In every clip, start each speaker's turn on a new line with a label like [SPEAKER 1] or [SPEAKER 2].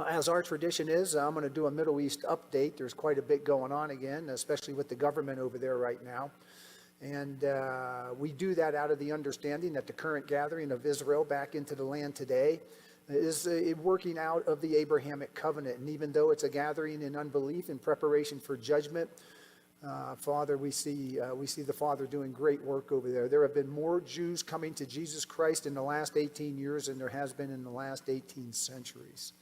[SPEAKER 1] As our tradition is, I'm going to do a Middle East update. There's quite a bit going on again, especially with the government over there right now. And we do that out of the understanding that the current gathering of Israel back into the land today is working out of the Abrahamic covenant. And even though it's a gathering in unbelief in preparation for judgment, Father, we see the Father doing great work over there. There have been more Jews coming to Jesus Christ in the last 18 years than there has been in the last 18 centuries.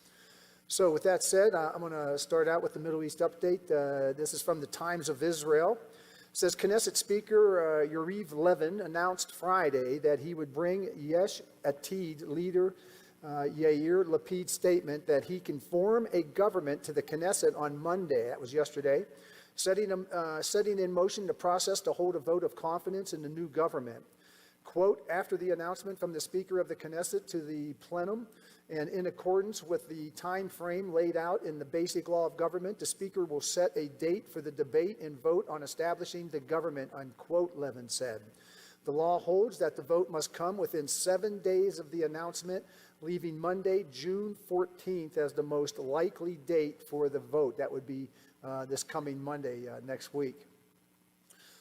[SPEAKER 1] So with that said, I'm going to start out with the Middle East update. This is from the Times of Israel. It says, Knesset Speaker Yariv Levin announced Friday that he would bring Yesh Atid leader Yair Lapid's statement that he can form a government to the Knesset on Monday, that was yesterday, setting in motion the process to hold a vote of confidence in the new government. Quote, after the announcement from the Speaker of the Knesset to the plenum, and in accordance with the time frame laid out in the Basic Law of Government, the Speaker will set a date for the debate and vote on establishing the government, unquote, Levin said. The law holds that the vote must come within 7 days of the announcement, leaving Monday, June 14th as the most likely date for the vote. That would be this coming Monday next week.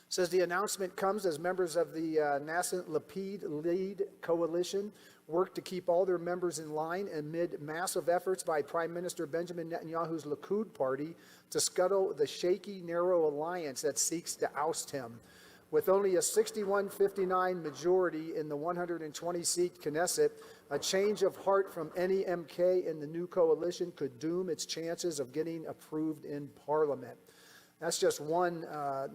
[SPEAKER 1] Says the announcement comes as members of the Nascent Lapid lead coalition work to keep all their members in line amid massive efforts by Prime Minister Benjamin Netanyahu's Likud party to scuttle the shaky, narrow alliance that seeks to oust him. With only a 61-59 majority in the 120-seat Knesset, a change of heart from any MK in the new coalition could doom its chances of getting approved in Parliament. That's just one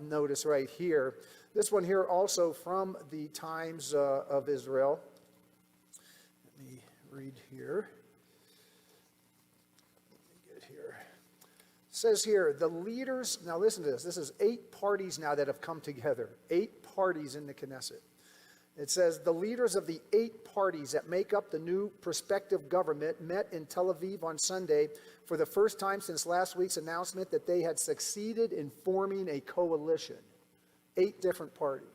[SPEAKER 1] notice right here. This one here also from the Times of Israel. Let me read here. Let me get here. It says here, the leaders, now listen to this. This is 8 parties now that have come together. 8 parties in the Knesset. It says, the leaders of the 8 parties that make up the new prospective government met in Tel Aviv on Sunday for the first time since last week's announcement that they had succeeded in forming a coalition. 8 different parties.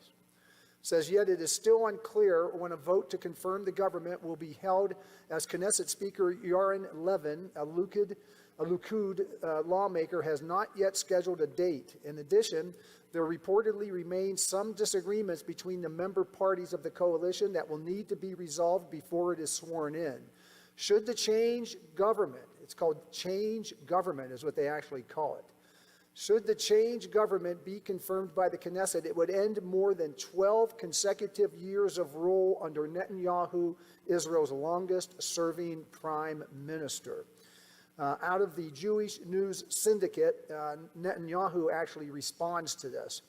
[SPEAKER 1] It says, yet it is still unclear when a vote to confirm the government will be held, as Knesset Speaker Yaron Levin, a Likud lawmaker, has not yet scheduled a date. In addition, there reportedly remains some disagreements between the member parties of the coalition that will need to be resolved before it is sworn in. Should the change government, it's called change government is what they actually call it. Should the change government be confirmed by the Knesset, it would end more than 12 consecutive years of rule under Netanyahu, Israel's longest serving prime minister. Out of the Jewish News Syndicate, Netanyahu actually responds to this.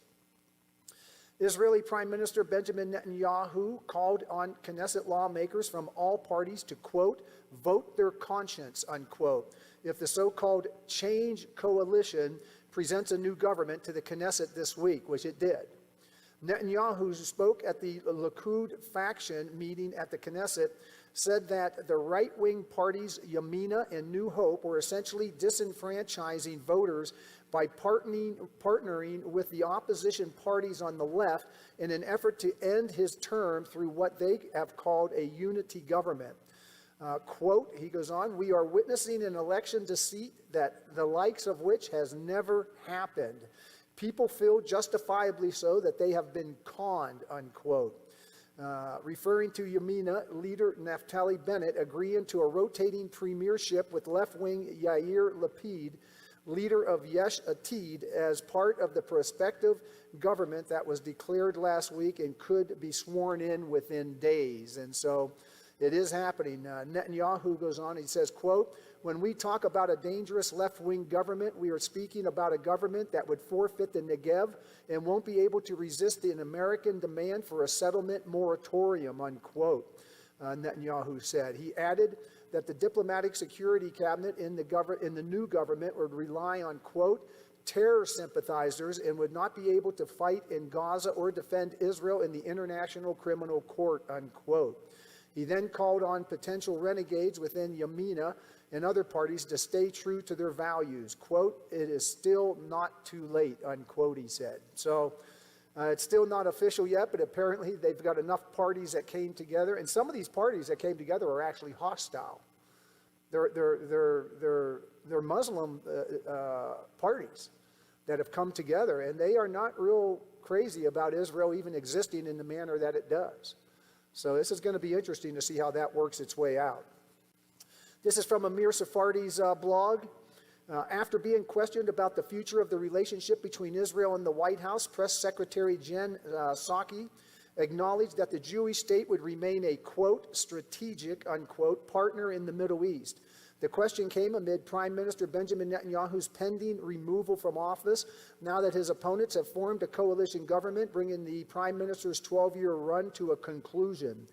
[SPEAKER 1] Israeli Prime Minister Benjamin Netanyahu called on Knesset lawmakers from all parties to, quote, vote their conscience, unquote, if the so-called change coalition presents a new government to the Knesset this week, which it did. Netanyahu, who spoke at the Likud faction meeting at the Knesset, said that the right-wing parties Yamina and New Hope were essentially disenfranchising voters by partnering with the opposition parties on the left in an effort to end his term through what they have called a unity government. Quote, he goes on, we are witnessing an election deceit that the likes of which has never happened. People feel justifiably so that they have been conned, unquote. Referring to Yamina, leader Naftali Bennett agreeing to a rotating premiership with left-wing Yair Lapid, leader of Yesh Atid, as part of the prospective government that was declared last week and could be sworn in within days. And so it is happening. Netanyahu goes on, he says, quote, when we talk about a dangerous left-wing government, we are speaking about a government that would forfeit the Negev and won't be able to resist an American demand for a settlement moratorium, unquote, Netanyahu said. He added that the diplomatic security cabinet in the new government would rely on, quote, terror sympathizers and would not be able to fight in Gaza or defend Israel in the International Criminal Court, unquote. He then called on potential renegades within Yamina and other parties to stay true to their values. Quote, it is still not too late, unquote, he said. So it's still not official yet, but apparently they've got enough parties that came together. And some of these parties that came together are actually hostile. They're Muslim parties that have come together, and they are not real crazy about Israel even existing in the manner that it does. So this is going to be interesting to see how that works its way out. This is from Amir Sephardi's blog. After being questioned about the future of the relationship between Israel and the White House, Press Secretary Jen Psaki acknowledged that the Jewish state would remain a, quote, strategic, unquote, partner in the Middle East. The question came amid Prime Minister Benjamin Netanyahu's pending removal from office, now that his opponents have formed a coalition government, bringing the Prime Minister's 12-year run to a conclusion.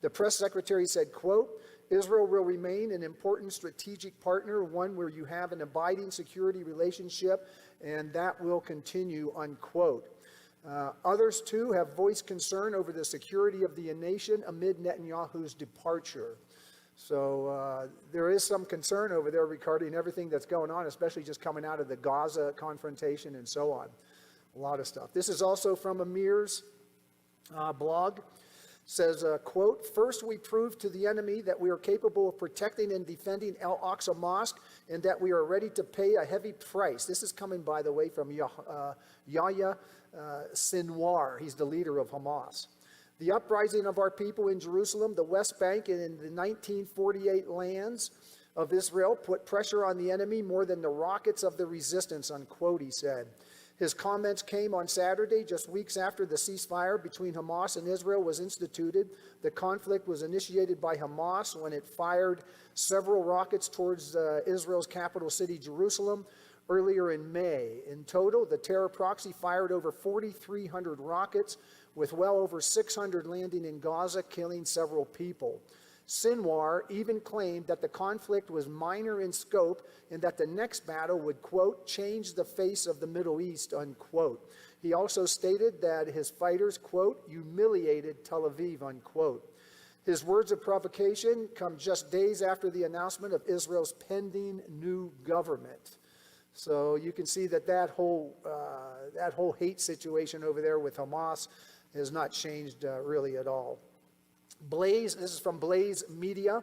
[SPEAKER 1] The press secretary said, quote, Israel will remain an important strategic partner, one where you have an abiding security relationship, and that will continue, unquote. Others, too, have voiced concern over the security of the nation amid Netanyahu's departure. So there is some concern over there regarding everything that's going on, especially just coming out of the Gaza confrontation and so on. A lot of stuff. This is also from Amir's blog. Says, quote, first we proved to the enemy that we are capable of protecting and defending Al-Aqsa Mosque and that we are ready to pay a heavy price. This is coming, by the way, from Yahya Sinwar. He's the leader of Hamas. The uprising of our people in Jerusalem, the West Bank, and in the 1948 lands of Israel put pressure on the enemy more than the rockets of the resistance, unquote, he said. His comments came on Saturday, just weeks after the ceasefire between Hamas and Israel was instituted. The conflict was initiated by Hamas when it fired several rockets towards Israel's capital city, Jerusalem, earlier in May. In total, the terror proxy fired over 4,300 rockets, with well over 600 landing in Gaza, killing several people. Sinwar even claimed that the conflict was minor in scope and that the next battle would, quote, change the face of the Middle East, unquote. He also stated that his fighters, quote, humiliated Tel Aviv, unquote. His words of provocation come just days after the announcement of Israel's pending new government. So you can see that that whole hate situation over there with Hamas has not changed really at all. Blaze, this is from Blaze Media.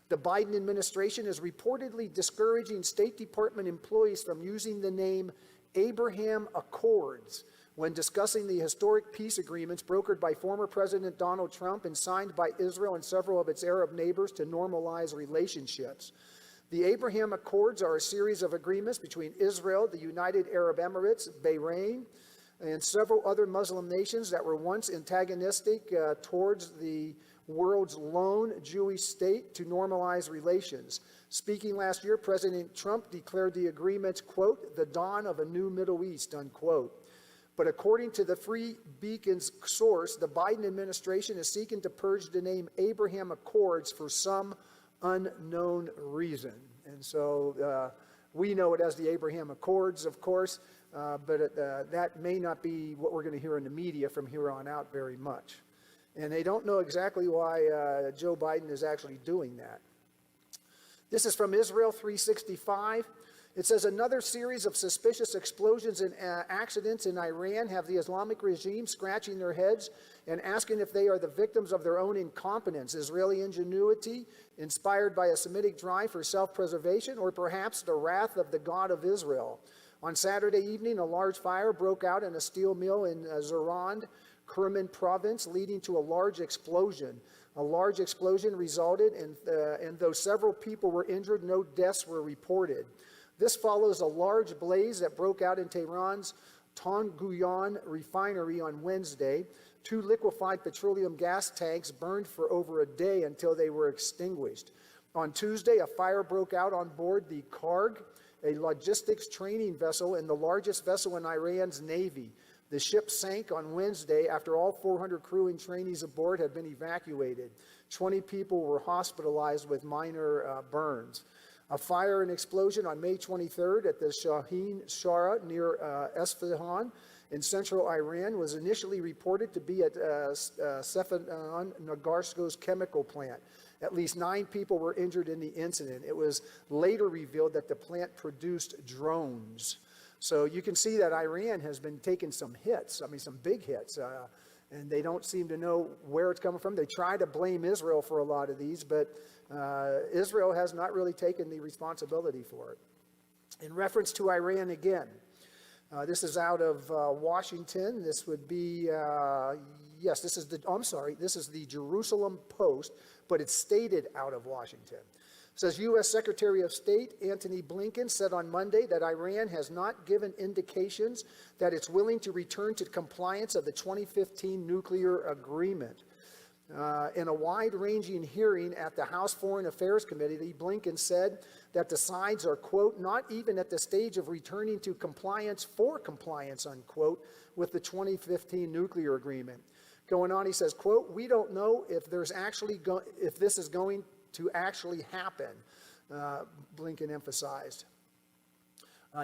[SPEAKER 1] The Biden administration is reportedly discouraging State Department employees from using the name Abraham Accords when discussing the historic peace agreements brokered by former President Donald Trump and signed by Israel and several of its Arab neighbors to normalize relationships. The Abraham Accords are a series of agreements between Israel, the United Arab Emirates, Bahrain, and several other Muslim nations that were once antagonistic towards the world's lone Jewish state to normalize relations. Speaking last year, President Trump declared the agreements, quote, the dawn of a new Middle East, unquote. But according to the Free Beacon's source, the Biden administration is seeking to purge the name Abraham Accords for some unknown reason. And so we know it as the Abraham Accords, of course, but that may not be what we're going to hear in the media from here on out very much. And they don't know exactly why Joe Biden is actually doing that. This is from Israel 365. It says, another series of suspicious explosions and accidents in Iran have the Islamic regime scratching their heads and asking if they are the victims of their own incompetence, Israeli ingenuity, inspired by a Semitic drive for self-preservation, or perhaps the wrath of the God of Israel. On Saturday evening, a large fire broke out in a steel mill in Zorand, Kerman province, leading to a large explosion. A large explosion resulted, and though several people were injured, no deaths were reported. This follows a large blaze that broke out in Tehran's Tonguyan refinery on Wednesday. 2 liquefied petroleum gas tanks burned for over a day until they were extinguished. On Tuesday, a fire broke out on board the Karg, a logistics training vessel and the largest vessel in Iran's navy. The ship sank on Wednesday after all 400 crew and trainees aboard had been evacuated. 20 people were hospitalized with minor burns. A fire and explosion on May 23rd at the Shaheen Shara near Esfahan in central Iran was initially reported to be at Sefahan Nagarsko's chemical plant. At least 9 people were injured in the incident. It was later revealed that the plant produced drones. So you can see that Iran has been taking some hits, some big hits, and they don't seem to know where it's coming from. They try to blame Israel for a lot of these, but Israel has not really taken the responsibility for it. In reference to Iran again, this is out of Washington. This would be, yes, this is the Jerusalem Post, but it's stated out of Washington. It says U.S. Secretary of State Antony Blinken said on Monday that Iran has not given indications that it's willing to return to compliance of the 2015 nuclear agreement. In a wide-ranging hearing at the House Foreign Affairs Committee, Blinken said that the sides are, quote, not even at the stage of returning to compliance, unquote, with the 2015 nuclear agreement. Going on, he says, quote, we don't know if if this is going to actually happen, Blinken emphasized.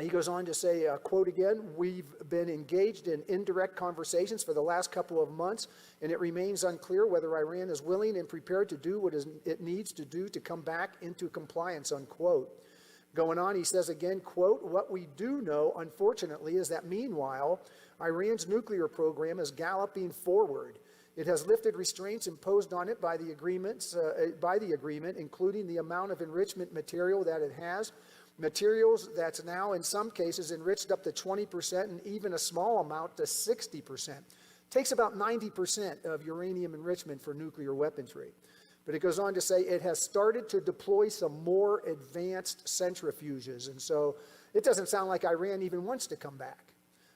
[SPEAKER 1] He goes on to say, quote again, we've been engaged in indirect conversations for the last couple of months, and it remains unclear whether Iran is willing and prepared to do what it needs to do to come back into compliance, unquote. Going on, he says again, quote, what we do know, unfortunately, is that meanwhile, Iran's nuclear program is galloping forward. It has lifted restraints imposed on it by the agreement, including the amount of enrichment material that it has, materials that's now in some cases enriched up to 20% and even a small amount to 60%. Takes about 90% of uranium enrichment for nuclear weaponry. But it goes on to say it has started to deploy some more advanced centrifuges. And so it doesn't sound like Iran even wants to come back.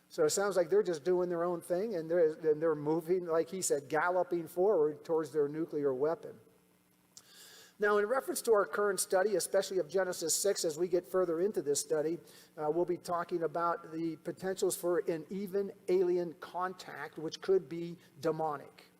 [SPEAKER 1] So it sounds like they're just doing their own thing, and they're moving, like he said, galloping forward towards their nuclear weapon. Now, in reference to our current study, especially of Genesis 6, as we get further into this study, we'll be talking about the potentials for an even alien contact, which could be demonic.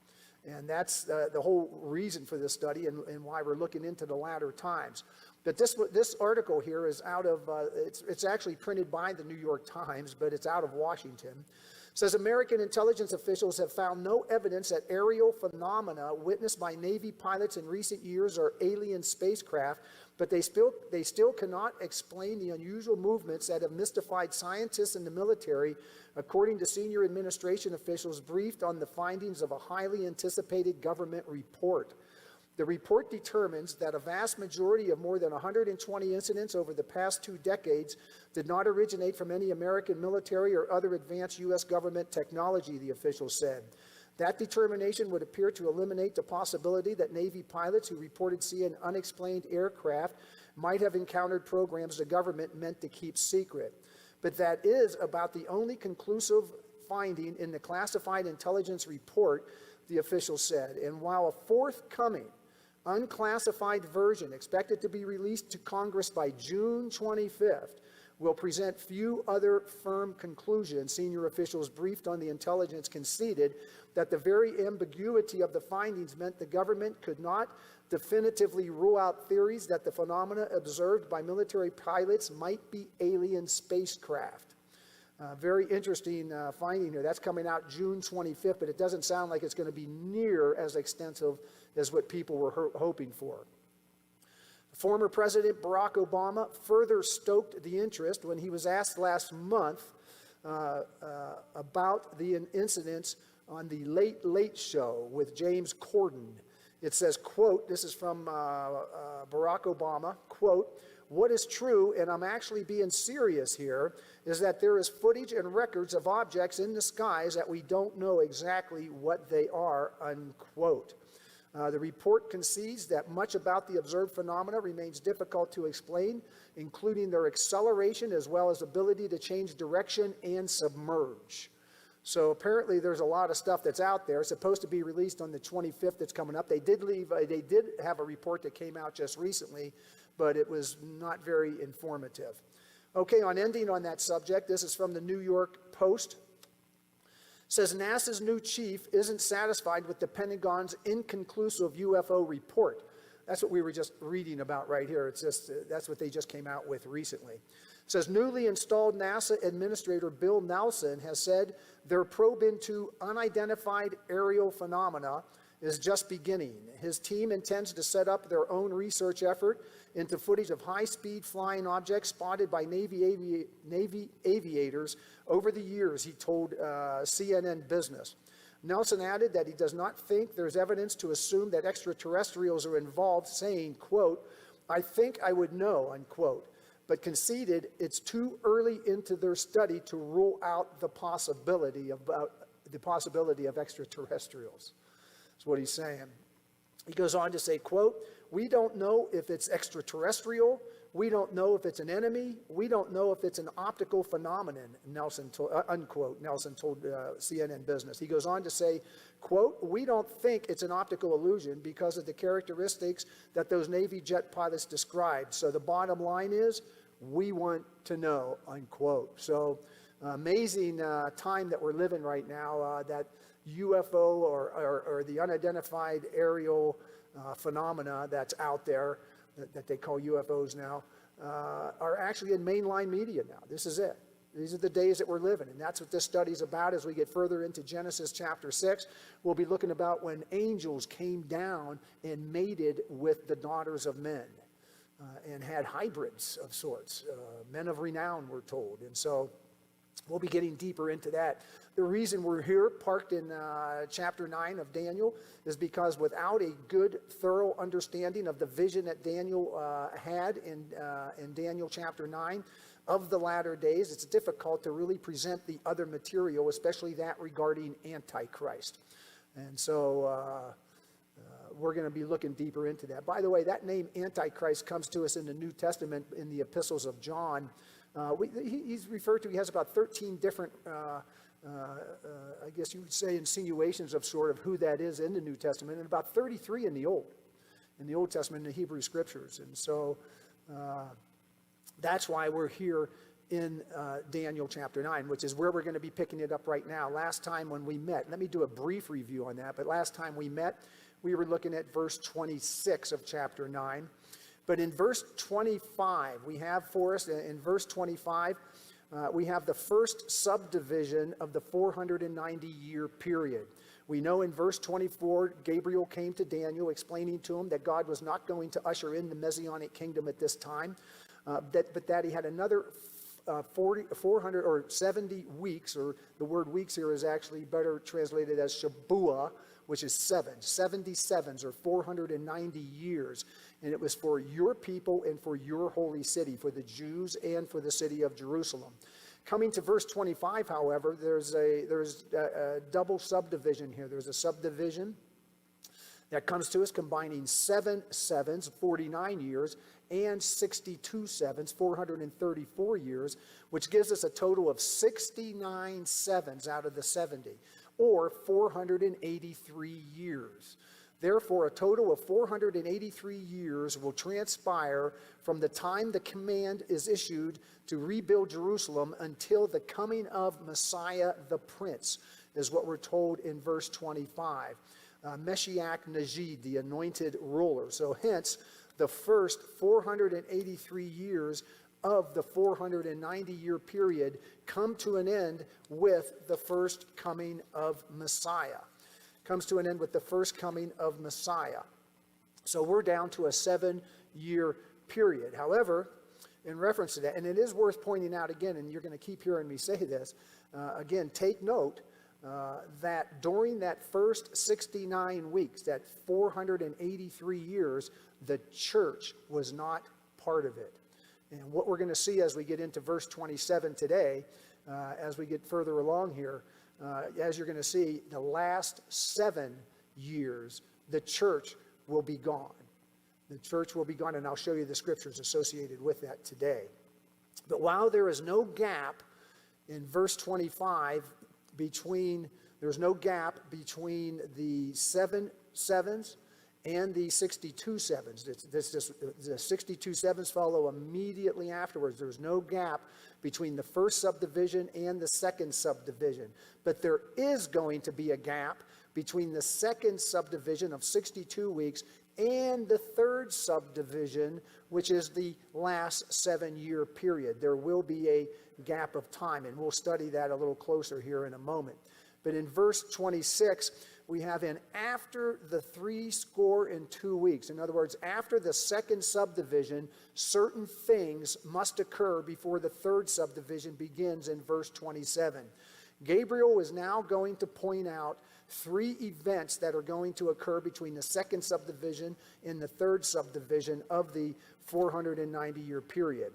[SPEAKER 1] And that's the whole reason for this study and why we're looking into the latter times. But this article here is out of, it's actually printed by the New York Times, but it's out of Washington. It says American intelligence officials have found no evidence that aerial phenomena witnessed by Navy pilots in recent years are alien spacecraft, but they still cannot explain the unusual movements that have mystified scientists and the military, according to senior administration officials briefed on the findings of a highly anticipated government report. The report determines that a vast majority of more than 120 incidents over the past 2 decades did not originate from any American military or other advanced U.S. government technology, the officials said. That determination would appear to eliminate the possibility that Navy pilots who reported seeing unexplained aircraft might have encountered programs the government meant to keep secret. But that is about the only conclusive finding in the classified intelligence report, the officials said. And while a forthcoming unclassified version expected to be released to Congress by June 25th will present few other firm conclusions, senior officials briefed on the intelligence conceded that the very ambiguity of the findings meant the government could not definitively rule out theories that the phenomena observed by military pilots might be alien spacecraft. Very interesting finding here. That's coming out June 25th, but it doesn't sound like it's going to be near as extensive as what people were hoping for. Former President Barack Obama further stoked the interest when he was asked last month about the incidents on the Late Late Show with James Corden. It says, quote, this is from Barack Obama, quote, what is true, and I'm actually being serious here, is that there is footage and records of objects in the skies that we don't know exactly what they are, unquote. The report concedes that much about the observed phenomena remains difficult to explain, including their acceleration as well as ability to change direction and submerge. So apparently there's a lot of stuff that's out there. It's supposed to be released on the 25th that's coming up. They did have a report that came out just recently, but it was not very informative. Okay, ending on that subject, this is from the New York Post. Says NASA's new chief isn't satisfied with the Pentagon's inconclusive UFO report. That's what we were just reading about right here. It's just that's what they just came out with recently. It says newly installed NASA Administrator Bill Nelson has said their probe into unidentified aerial phenomena is just beginning. His team intends to set up their own research effort into footage of high-speed flying objects spotted by Navy aviators over the years, he told CNN Business. Nelson added that he does not think there's evidence to assume that extraterrestrials are involved, saying, quote, "I think I would know," unquote, but conceded it's too early into their study to rule out the possibility of extraterrestrials. That's what he's saying. He goes on to say, quote, "We don't know if it's extraterrestrial. We don't know if it's an enemy. We don't know if it's an optical phenomenon," unquote, Nelson told CNN Business. He goes on to say, quote, "We don't think it's an optical illusion because of the characteristics that those Navy jet pilots described. So the bottom line is, we want to know," unquote. So amazing time that we're living right now, that UFO or the unidentified aerial phenomena that's out there, that they call UFOs now, are actually in mainline media now. This is it. These are the days that we're living, and that's what this study is about. As we get further into Genesis chapter 6, we'll be looking about when angels came down and mated with the daughters of men and had hybrids of sorts. Men of renown, we're told. And so we'll be getting deeper into that. The reason we're here, parked in chapter 9 of Daniel, is because without a good, thorough understanding of the vision that Daniel had in Daniel chapter 9 of the latter days, it's difficult to really present the other material, especially that regarding Antichrist. And so we're going to be looking deeper into that. By the way, that name Antichrist comes to us in the New Testament in the epistles of John. He's referred to, he has about 13 different I guess you would say insinuations of sort of who that is in the New Testament, and about 33 in the Old Testament, in the Hebrew Scriptures. And so that's why we're here in Daniel chapter 9, which is where we're going to be picking it up right now. Last time when we met, let me do a brief review on that, but last time we met, we were looking at verse 26 of chapter 9. But in verse 25, we have for us, in verse 25, we have the first subdivision of the 490-year period. We know in verse 24, Gabriel came to Daniel explaining to him that God was not going to usher in the Messianic kingdom at this time, but that he had another 400 or 70 weeks, or the word weeks here is actually better translated as Shabuah, which is 77s, or 490 years. And it was for your people and for your holy city, for the Jews and for the city of Jerusalem. Coming to verse 25, however, there's a double subdivision here. There's a subdivision that comes to us combining 7 sevens, 49 years, and 62 sevens, 434 years, which gives us a total of 69 sevens out of the 70, or 483 years. Therefore, a total of 483 years will transpire from the time the command is issued to rebuild Jerusalem until the coming of Messiah the Prince, is what we're told in verse 25. Meshiach Najid, the anointed ruler. So hence, the first 483 years of the 490-year period come to an end with the first coming of Messiah. Comes to an end with the first coming of Messiah. So we're down to a 7-year period. However, in reference to that, and it is worth pointing out again, and you're going to keep hearing me say this, again, take note that during that first 69 weeks, that 483 years, the church was not part of it. And what we're going to see as we get into verse 27 today, as we get further along here, as you're going to see, the last 7 years, the church will be gone. The church will be gone, and I'll show you the scriptures associated with that today. But while there is no gap in verse 25 there's no gap between the 7 sevens and the 62 sevens. The 62 sevens follow immediately afterwards. There's no gap between the first subdivision and the second subdivision. But there is going to be a gap between the second subdivision of 62 weeks and the third subdivision, which is the last 7-year period. There will be a gap of time, and we'll study that a little closer here in a moment. But in verse 26, we have in after the 62 weeks. In other words, after the second subdivision, certain things must occur before the third subdivision begins in verse 27. Gabriel is now going to point out three events that are going to occur between the second subdivision and the third subdivision of the 490-year period.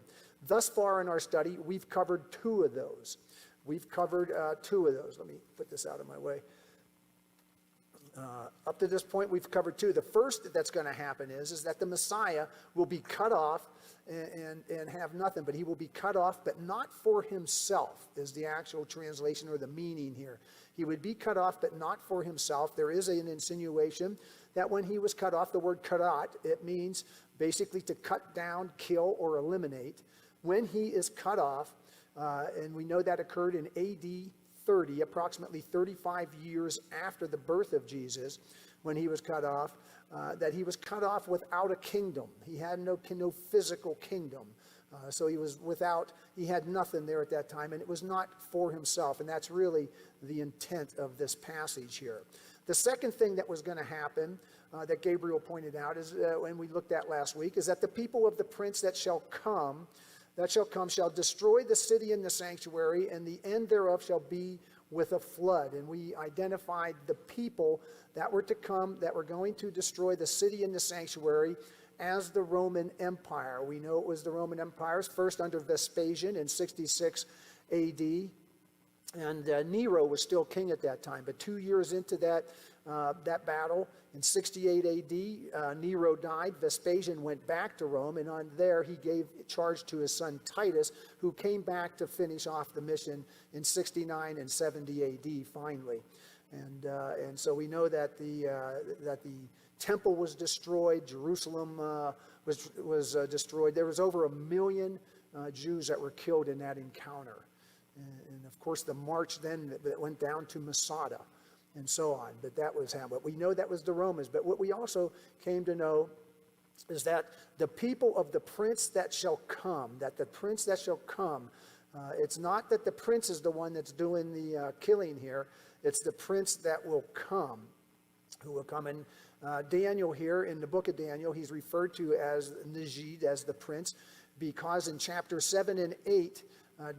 [SPEAKER 1] Thus far in our study, we've covered two of those. We've covered two of those. Let me put this out of my way. Up to this point, we've covered two. The first that's going to happen is that the Messiah will be cut off and have nothing, but he will be cut off, but not for himself, is the actual translation or the meaning here. He would be cut off, but not for himself. There is an insinuation that when he was cut off, the word karat, it means basically to cut down, kill, or eliminate. When he is cut off, and we know that occurred in AD 30, approximately 35 years after the birth of Jesus, when he was cut off, that he was cut off without a kingdom. He had no physical kingdom. So he had nothing there at that time, and it was not for himself. And that's really the intent of this passage here. The second thing that was going to happen, that Gabriel pointed out, is, and we looked at last week, is that the people of the prince that shall come shall destroy the city and the sanctuary, and the end thereof shall be with a flood. And we identified the people that were to come, that were going to destroy the city and the sanctuary, as the Roman Empire. We know it was the Roman Empire, first under Vespasian in 66 AD, and Nero was still king at that time. But 2 years into that battle, in 68 AD, Nero died. Vespasian went back to Rome, and on there he gave charge to his son Titus, who came back to finish off the mission in 69 and 70 AD finally. And so we know that the temple was destroyed. Jerusalem was destroyed. There was over 1 million Jews that were killed in that encounter. And of course, the march then that went down to Masada and so on. But that was how. But we know that was the Romans. But what we also came to know is that the people of the prince that shall come, it's not that the prince is the one that's doing the killing here. It's the prince that will come, who will come. And Daniel here, in the book of Daniel, he's referred to as Najid, as the prince, because in chapter 7 and 8,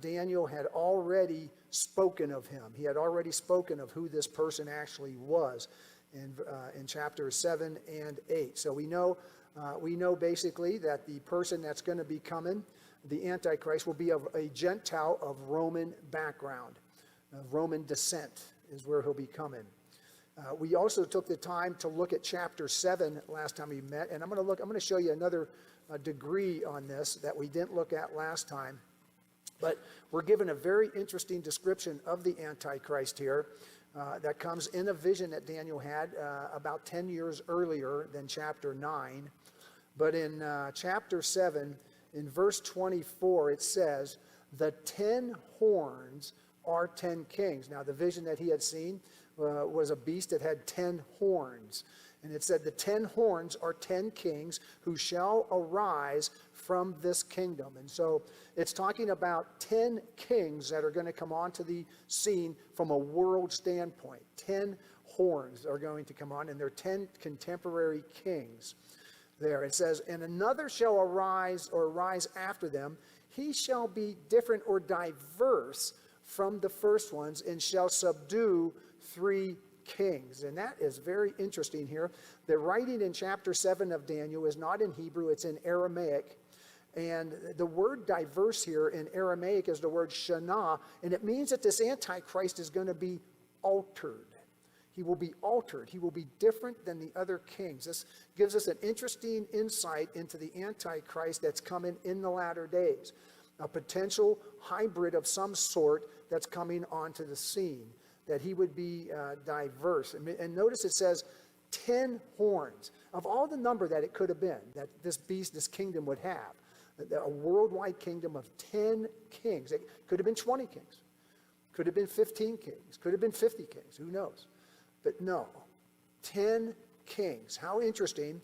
[SPEAKER 1] Daniel had already spoken of him. He had already spoken of who this person actually was in chapters 7 and 8. So we know basically that the person that's going to be coming, the Antichrist, will be of a Gentile of Roman background, of Roman descent is where he'll be coming. We also took the time to look at chapter 7 last time we met, and I'm going to show you another degree on this that we didn't look at last time. But we're given a very interesting description of the Antichrist here that comes in a vision that Daniel had about 10 years earlier than chapter 9. But in chapter 7, in verse 24, it says, "The 10 horns are 10 kings." Now, the vision that he had seen was a beast that had 10 horns. And it said, "The 10 horns are 10 kings who shall arise from this kingdom." And so it's talking about 10 kings that are going to come onto the scene from a world standpoint. 10 horns are going to come on, and they're 10 contemporary kings there. It says, "And another shall arise after them. He shall be different or diverse from the first ones, and shall subdue 3 kings." And that is very interesting here. The writing in chapter 7 of Daniel is not in Hebrew, it's in Aramaic. And the word diverse here in Aramaic is the word shana, and it means that this Antichrist is going to be altered. He will be altered. He will be different than the other kings. This gives us an interesting insight into the Antichrist that's coming in the latter days. A potential hybrid of some sort that's coming onto the scene, that he would be diverse. And notice it says 10 horns. Of all the number that it could have been, that this beast, this kingdom would have, a worldwide kingdom of 10 kings. It could have been 20 kings. Could have been 15 kings. Could have been 50 kings. Who knows? But no, 10 kings. How interesting.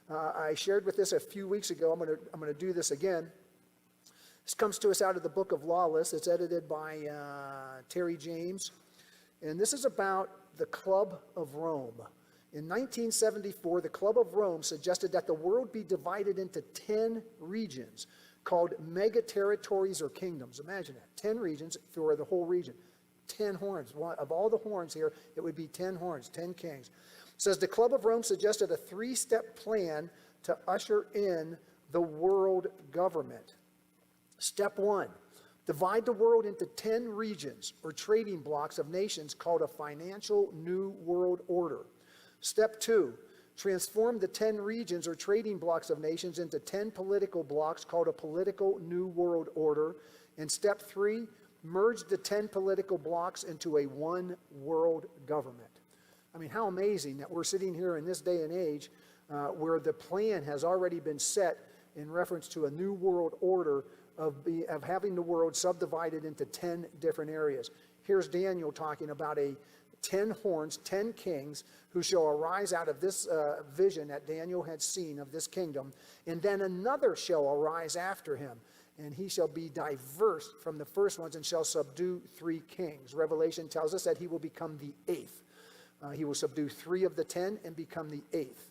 [SPEAKER 1] I shared with this a few weeks ago. I'm going to do this again. This comes to us out of the book of Lawless. It's edited by Terry James. And this is about the Club of Rome. In 1974, the Club of Rome suggested that the world be divided into 10 regions called mega territories or kingdoms. Imagine that. 10 regions for the whole region. 10 horns. Of all the horns here, it would be 10 horns, 10 kings. It says the Club of Rome suggested a 3-step plan to usher in the world government. Step 1, divide the world into 10 regions or trading blocks of nations called a financial new world order. Step 2, transform the 10 regions or trading blocks of nations into 10 political blocks called a political new world order. And step 3, merge the 10 political blocks into a one world government. I mean, how amazing that we're sitting here in this day and age where the plan has already been set in reference to a new world order of having the world subdivided into 10 different areas. Here's Daniel talking about 10 horns, 10 kings who shall arise out of this vision that Daniel had seen of this kingdom, and then another shall arise after him, and he shall be diverse from the first ones and shall subdue 3 kings. Revelation tells us that he will become the 8th. He will subdue 3 of the 10 and become the 8th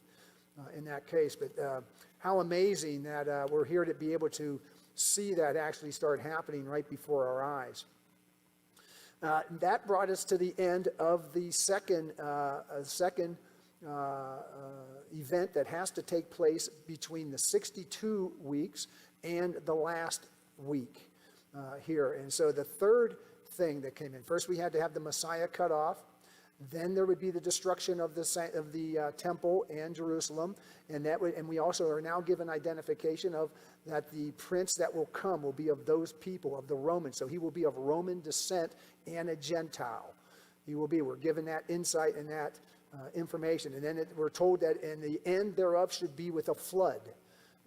[SPEAKER 1] in that case. But how amazing that we're here to be able to see that actually start happening right before our eyes. That brought us to the end of the second event that has to take place between the 62 weeks and the last week here. And so the third thing that came in, first we had to have the Messiah cut off. Then there would be the destruction of the temple and Jerusalem, and we also are now given identification of that the prince that will come will be of those people, of the Romans. So he will be of Roman descent and a Gentile. We're given that insight and that information, and then we're told that in the end thereof should be with a flood.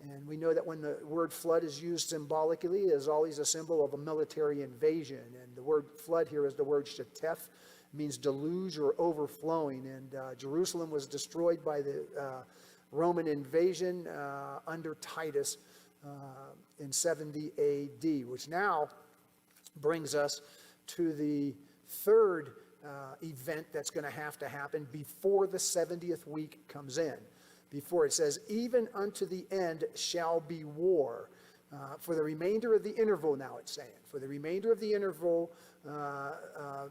[SPEAKER 1] And we know that when the word flood is used symbolically, it is always a symbol of a military invasion. And the word flood here is the word shetef. Means deluge or overflowing, and Jerusalem was destroyed by the Roman invasion under Titus in 70 AD, which now brings us to the third event that's going to happen before the 70th week comes in. Before it says, even unto the end shall be war. For the remainder of the interval, now it's saying, for the remainder of the interval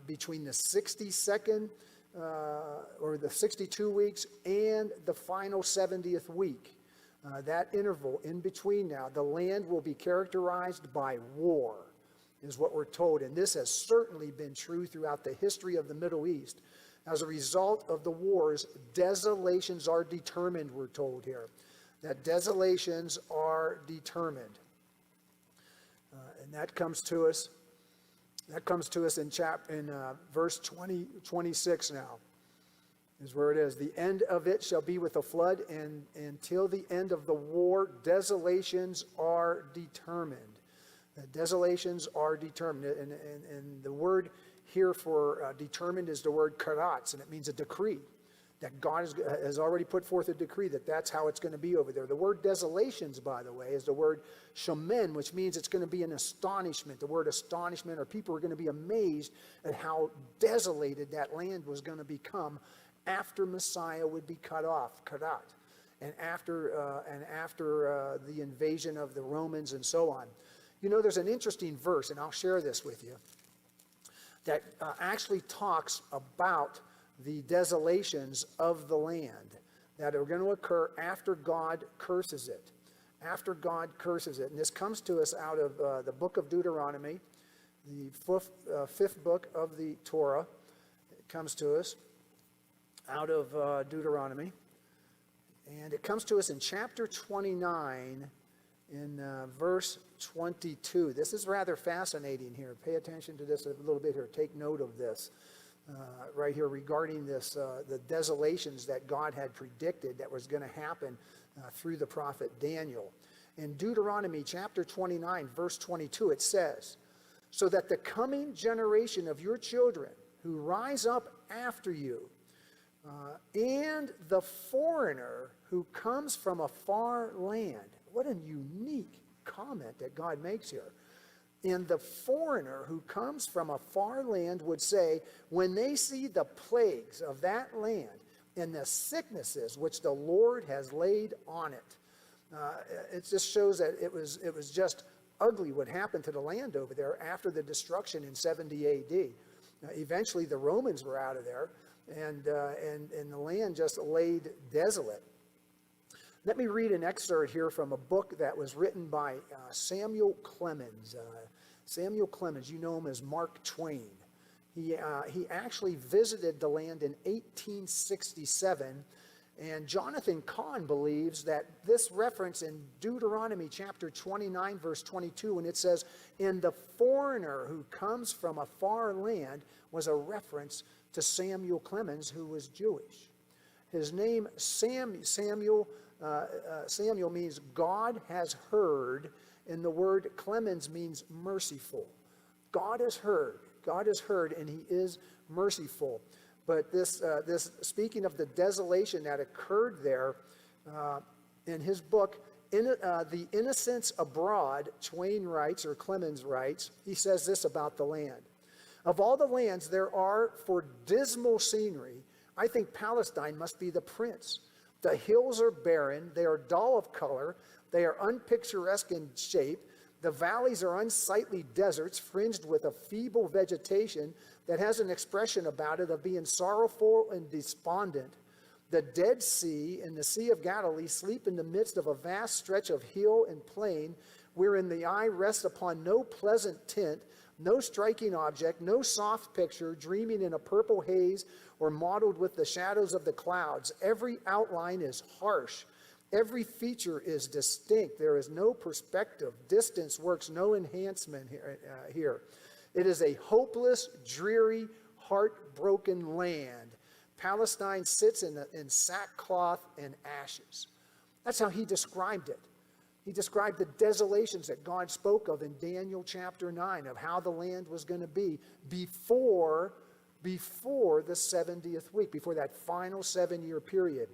[SPEAKER 1] between the 62nd or the 62 weeks and the final 70th week, that interval in between now, the land will be characterized by war, is what we're told. And this has certainly been true throughout the history of the Middle East. As a result of the wars, desolations are determined, we're told here. That desolations are determined. And that comes to us in verse 26 now, is where it is. The end of it shall be with a flood, and until the end of the war, desolations are determined. The desolations are determined. And the word here for determined is the word karatz, and it means a decree. That God has already put forth a decree that that's how it's going to be over there. The word desolations, by the way, is the word shomen, which means it's going to be an astonishment. The word astonishment, or people are going to be amazed at how desolated that land was going to become after Messiah would be cut off, karat, and after the invasion of the Romans and so on. You know, there's an interesting verse, and I'll share this with you, that actually talks about the desolations of the land that are going to occur after God curses it. After God curses it. And this comes to us out of the book of Deuteronomy, the fifth book of the Torah. It comes to us out of Deuteronomy. And it comes to us in chapter 29 in verse 22. This is rather fascinating here. Pay attention to this a little bit here. Take note of this. Right here regarding this, the desolations that God had predicted that was going to happen through the prophet Daniel. In Deuteronomy chapter 29, verse 22, it says, so that the coming generation of your children who rise up after you, and the foreigner who comes from a far land. What a unique comment that God makes here. And the foreigner who comes from a far land would say, when they see the plagues of that land and the sicknesses which the Lord has laid on it. It just shows that it was just ugly what happened to the land over there after the destruction in 70 AD. Eventually, the Romans were out of there, and the land just laid desolate. Let me read an excerpt here from a book that was written by Samuel Clemens. Samuel Clemens, you know him as Mark Twain. He actually visited the land in 1867, and Jonathan Cahn believes that this reference in Deuteronomy chapter 29, verse 22, when it says, "And the foreigner who comes from a far land," was a reference to Samuel Clemens, who was Jewish. His name, Samuel means God has heard, and the word Clemens means merciful. God has heard, and he is merciful. But this speaking of the desolation that occurred there, in his book, The Innocents Abroad, Twain writes, or Clemens writes, he says this about the land. "Of all the lands there are for dismal scenery, I think Palestine must be the prince. The hills are barren, they are dull of color, they are unpicturesque in shape, the valleys are unsightly deserts fringed with a feeble vegetation that has an expression about it of being sorrowful and despondent. The Dead Sea and the Sea of Galilee sleep in the midst of a vast stretch of hill and plain, wherein the eye rests upon no pleasant tint, no striking object, no soft picture, dreaming in a purple haze or mottled with the shadows of the clouds. Every outline is harsh. Every feature is distinct. There is no perspective. Distance works no enhancement here. It is a hopeless, dreary, heartbroken land. Palestine sits in sackcloth and ashes." That's how he described it. He described the desolations that God spoke of in Daniel chapter 9, of how the land was going to be before the 70th week, before that final 7-year period.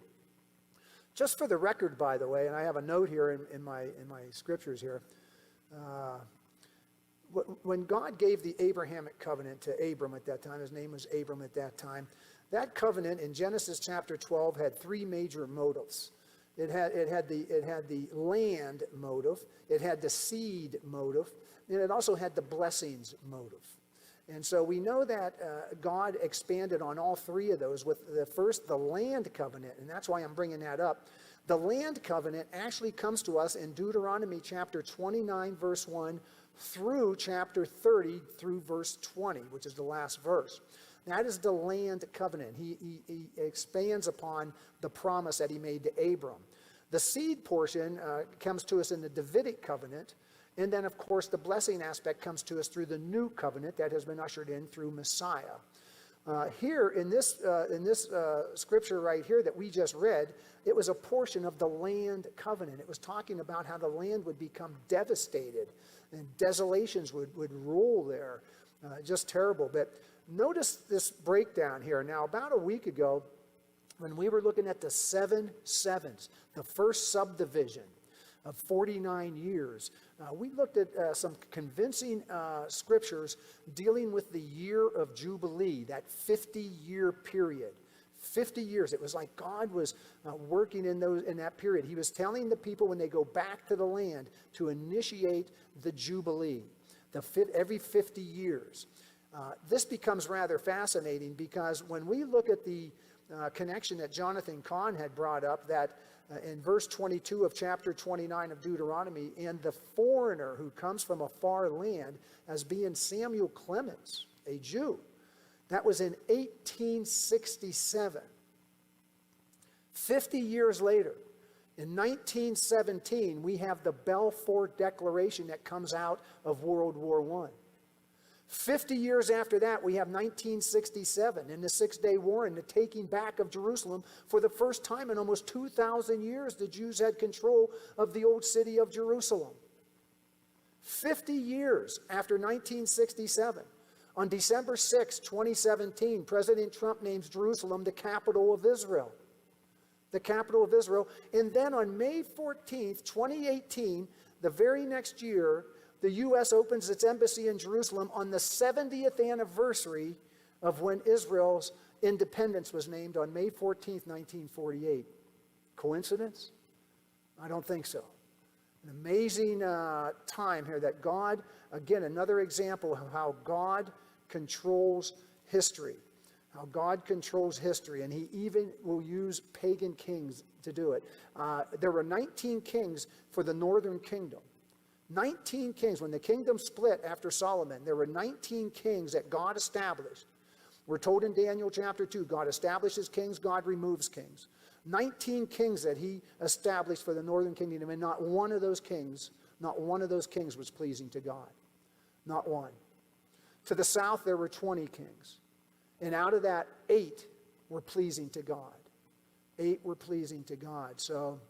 [SPEAKER 1] Just for the record, by the way, and I have a note here in my scriptures here, when God gave the Abrahamic covenant to Abram at that time, his name was Abram at that time, that covenant in Genesis chapter 12 had three major motives. It had the land motive, it had the seed motive, and it also had the blessings motive. And so we know that God expanded on all three of those with the land covenant, and that's why I'm bringing that up. The land covenant actually comes to us in Deuteronomy chapter 29, verse 1, through chapter 30, through verse 20, which is the last verse. That is the land covenant. He expands upon the promise that he made to Abram. The seed portion comes to us in the Davidic covenant. And then, of course, the blessing aspect comes to us through the new covenant that has been ushered in through Messiah. Here in this scripture right here that we just read, it was a portion of the land covenant. It was talking about how the land would become devastated and desolations would rule there. Just terrible. But notice this breakdown here. Now, about a week ago, when we were looking at the 7 sevens, the first subdivision of 49 years, we looked at some convincing scriptures dealing with the year of Jubilee, that 50-year period. 50 years. It was like God was working in that period. He was telling the people when they go back to the land to initiate the Jubilee, every 50 years. This becomes rather fascinating because when we look at the connection that Jonathan Cahn had brought up, that in verse 22 of chapter 29 of Deuteronomy, and the foreigner who comes from a far land as being Samuel Clemens, a Jew. That was in 1867. 50 years later, in 1917, we have the Balfour Declaration that comes out of World War I. 50 years after that, we have 1967 and the Six-Day War and the taking back of Jerusalem. For the first time in almost 2,000 years, the Jews had control of the old city of Jerusalem. 50 years after 1967, on December 6, 2017, President Trump names Jerusalem the capital of Israel. The capital of Israel. And then on May 14th, 2018, the very next year, the U.S. opens its embassy in Jerusalem on the 70th anniversary of when Israel's independence was named on May 14th, 1948. Coincidence? I don't think so. An amazing time here that God, again, another example of how God controls history, how God controls history, and he even will use pagan kings to do it. There were 19 kings for the northern kingdom. 19 kings. When the kingdom split after Solomon, there were 19 kings that God established. We're told in Daniel chapter 2, God establishes kings, God removes kings. 19 kings that he established for the northern kingdom, and not one of those kings was pleasing to God. Not one. To the south, there were 20 kings. And out of that, 8 were pleasing to God. 8 were pleasing to God. So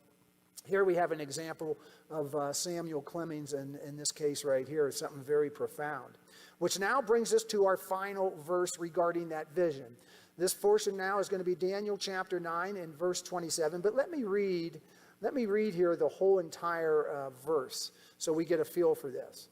[SPEAKER 1] here we have an example of Samuel Clemens, and in this case right here is something very profound. Which now brings us to our final verse regarding that vision. This portion now is going to be Daniel chapter 9 and verse 27. But let me read here the whole entire verse so we get a feel for this.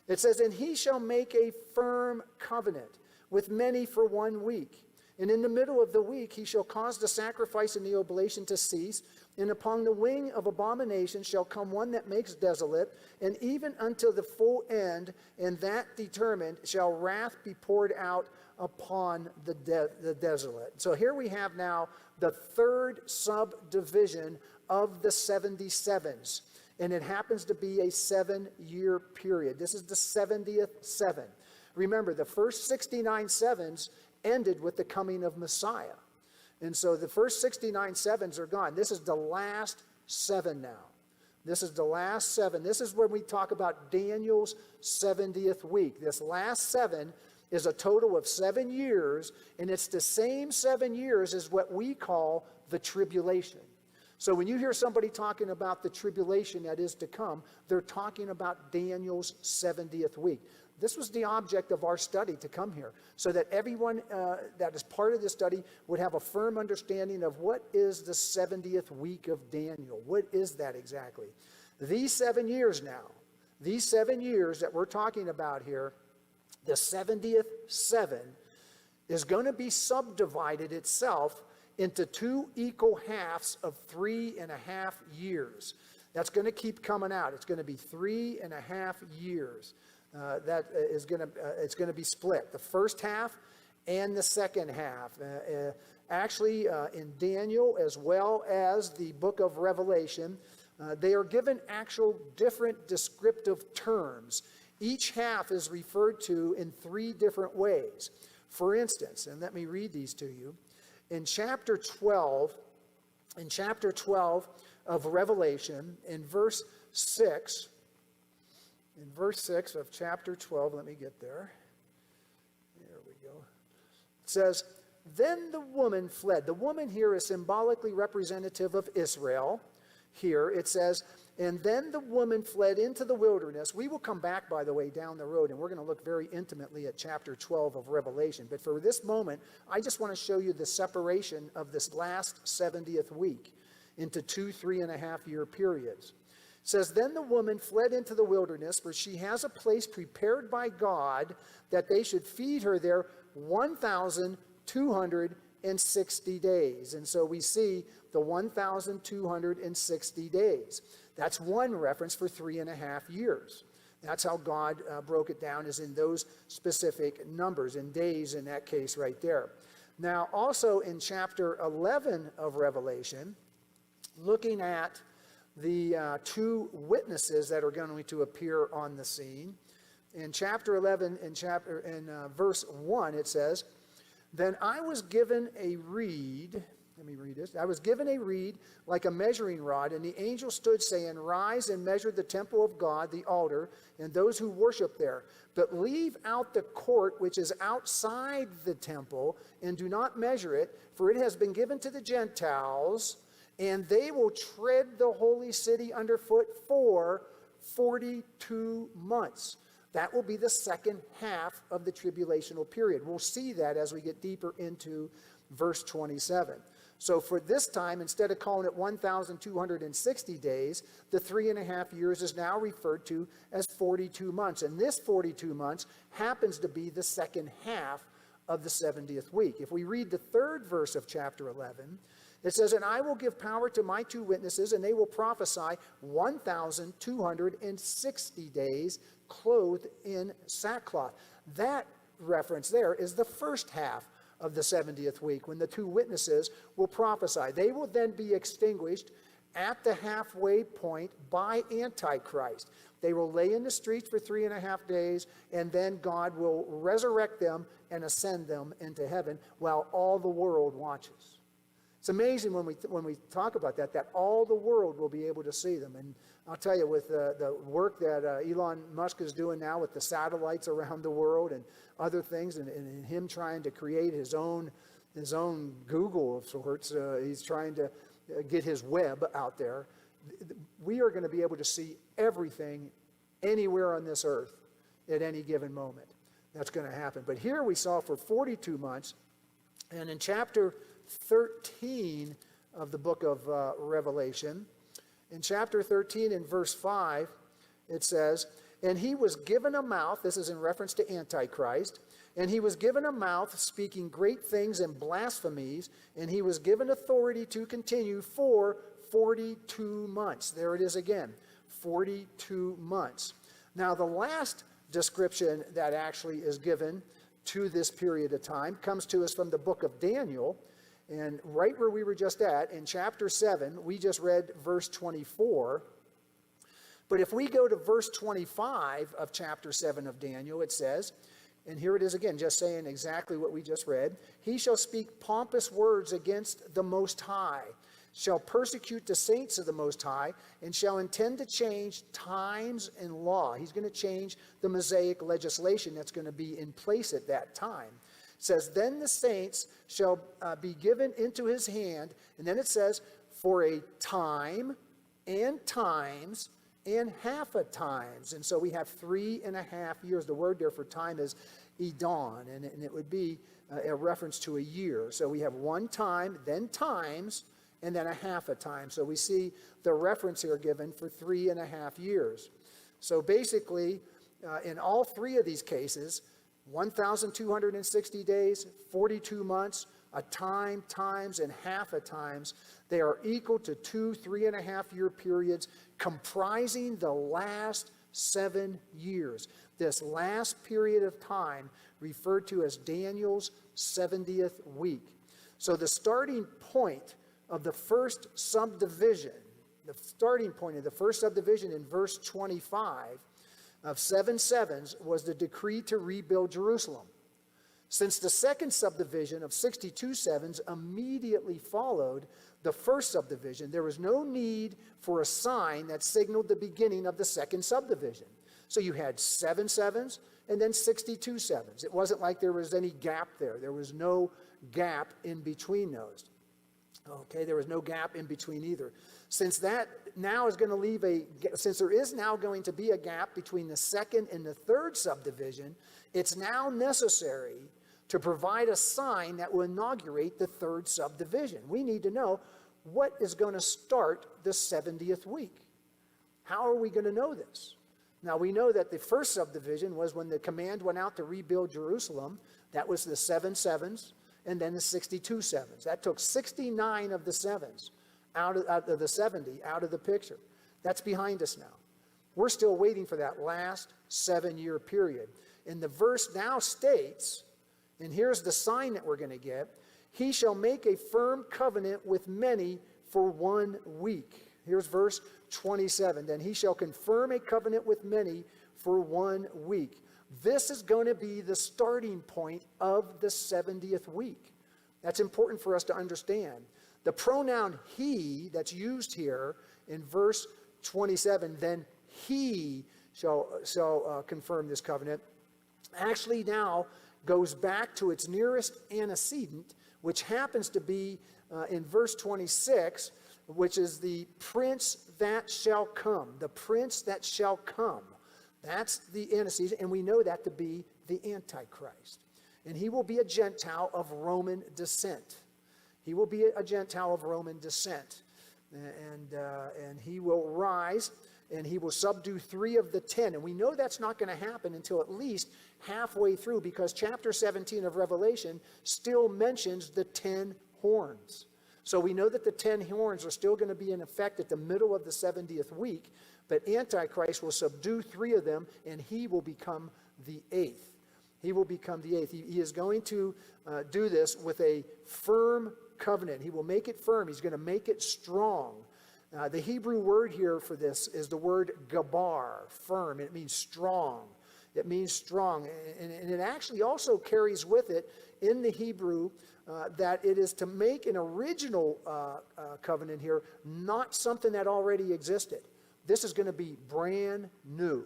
[SPEAKER 1] It says, "And he shall make a firm covenant with many for 1 week. And in the middle of the week he shall cause the sacrifice and the oblation to cease. And upon the wing of abomination shall come one that makes desolate. And even until the full end, and that determined, shall wrath be poured out upon the desolate." So here we have now the third subdivision of the 77s. And it happens to be a 7-year period. This is the 70th 7. Remember, the first 69 sevens ended with the coming of Messiah. And so the first 69 sevens are gone. This is the last 7 now. This is the last 7. This is when we talk about Daniel's 70th week. This last 7 is a total of 7 years, and it's the same 7 years as what we call the tribulation. So when you hear somebody talking about the tribulation that is to come, they're talking about Daniel's 70th week. This was the object of our study to come here, so that everyone that is part of this study would have a firm understanding of what is the 70th week of Daniel. What is that exactly? These 7 years now, these 7 years that we're talking about here, the 70th 7 is going to be subdivided itself into 2 equal halves of 3.5 years. That's going to keep coming out. It's going to be 3.5 years. It's going to be split. The first half and the second half. Actually, in Daniel as well as the book of Revelation, they are given actual different descriptive terms. Each half is referred to in 3 different ways. For instance, and let me read these to you. In chapter 12 of Revelation, in verse 6 of chapter 12, let me get there. There we go. It says, "Then the woman fled." The woman here is symbolically representative of Israel. Here it says, "And then the woman fled into the wilderness." We will come back, by the way, down the road, and we're going to look very intimately at chapter 12 of Revelation. But for this moment, I just want to show you the separation of this last 70th week into 2 3.5-year periods. It says, "Then the woman fled into the wilderness, for she has a place prepared by God that they should feed her there 1,260 days." And so we see the 1,260 days. That's one reference for 3.5 years. That's how God broke it down, is in those specific numbers, in days in that case right there. Now, also in chapter 11 of Revelation, looking at the 2 witnesses that are going to appear on the scene. In chapter 11, in verse 1, it says, "Then I was given a reed," let me read this, "I was given a reed like a measuring rod, and the angel stood saying, 'Rise and measure the temple of God, the altar, and those who worship there. But leave out the court which is outside the temple, and do not measure it, for it has been given to the Gentiles, and they will tread the holy city underfoot for 42 months. That will be the second half of the tribulational period. We'll see that as we get deeper into verse 27. So for this time, instead of calling it 1,260 days, the 3.5 years is now referred to as 42 months. And this 42 months happens to be the second half of the 70th week. If we read the 3rd verse of chapter 11, it says, "And I will give power to my 2 witnesses, and they will prophesy 1,260 days, clothed in sackcloth." That reference there is the first half of the 70th week, when the two witnesses will prophesy. They will then be extinguished at the halfway point by Antichrist. They will lay in the streets for 3.5 days, and then God will resurrect them and ascend them into heaven while all the world watches. It's amazing when we talk about that all the world will be able to see them. And I'll tell you, with the work that Elon Musk is doing now with the satellites around the world and other things, and him trying to create his own Google of sorts, he's trying to get his web out there. We are going to be able to see everything anywhere on this earth at any given moment. That's going to happen. But here we saw for 42 months, and in chapter 13 of the book of Revelation, in chapter 13 in verse 5, it says, "And he was given a mouth," this is in reference to Antichrist, "and he was given a mouth speaking great things and blasphemies, and he was given authority to continue for 42 months. There it is again, 42 months. Now, the last description that actually is given to this period of time comes to us from the book of Daniel. And right where we were just at, in chapter 7, we just read verse 24. But if we go to verse 25 of chapter 7 of Daniel, it says, and here it is again, just saying exactly what we just read, "He shall speak pompous words against the Most High, shall persecute the saints of the Most High, and shall intend to change times and law." He's going to change the Mosaic legislation that's going to be in place at that time. It says, "Then the saints shall be given into his hand," and then it says, "for a time and times and half a times." And so we have 3.5 years. The word there for time is edon, and it would be a reference to a year. So we have one time, then times, and then a half a time. So we see the reference here given for 3.5 years. So basically, in all three of these cases, 1,260 days, 42 months, a time, times, and half a times, they are equal to 2 3.5-year periods comprising the last 7 years. This last period of time referred to as Daniel's 70th week. So the starting point of the first subdivision, in verse 25 of 7 sevens was the decree to rebuild Jerusalem. Since the second subdivision of 62 sevens immediately followed the first subdivision, there was no need for a sign that signaled the beginning of the second subdivision. So you had 7 sevens and then 62 sevens. It wasn't like there was any gap there. There was no gap in between those. Okay, there was no gap in between either. Since there is now going to be a gap between the second and the third subdivision, it's now necessary to provide a sign that will inaugurate the third subdivision. We need to know what is going to start the 70th week. How are we going to know this? Now, we know that the first subdivision was when the command went out to rebuild Jerusalem. That was the 7 sevens. And then the 62 sevens. That took 69 of the sevens out of the 70 out of the picture. That's behind us now. We're still waiting for that last 7-year period. And the verse now states, and here's the sign that we're going to get, "He shall make a firm covenant with many for 1 week." Here's verse 27. "Then he shall confirm a covenant with many for 1 week." This is going to be the starting point of the 70th week. That's important for us to understand. The pronoun he that's used here in verse 27, "Then he shall confirm this covenant," actually now goes back to its nearest antecedent, which happens to be in verse 26, which is the prince that shall come. The prince that shall come. That's the antecedent, and we know that to be the Antichrist. And he will be a Gentile of Roman descent. He will be a Gentile of Roman descent. And he will rise, and he will subdue 3 of the 10. And we know that's not going to happen until at least halfway through, because chapter 17 of Revelation still mentions the 10 horns. So we know that the 10 horns are still going to be in effect at the middle of the 70th week. But Antichrist will subdue 3 of them, and he will become the 8th. He will become the eighth. He is going to do this with a firm covenant. He will make it firm. He's going to make it strong. The Hebrew word here for this is the word gabar, firm. It means strong. It means strong. And it actually also carries with it in the Hebrew that it is to make an original covenant here, not something that already existed. This is going to be brand new.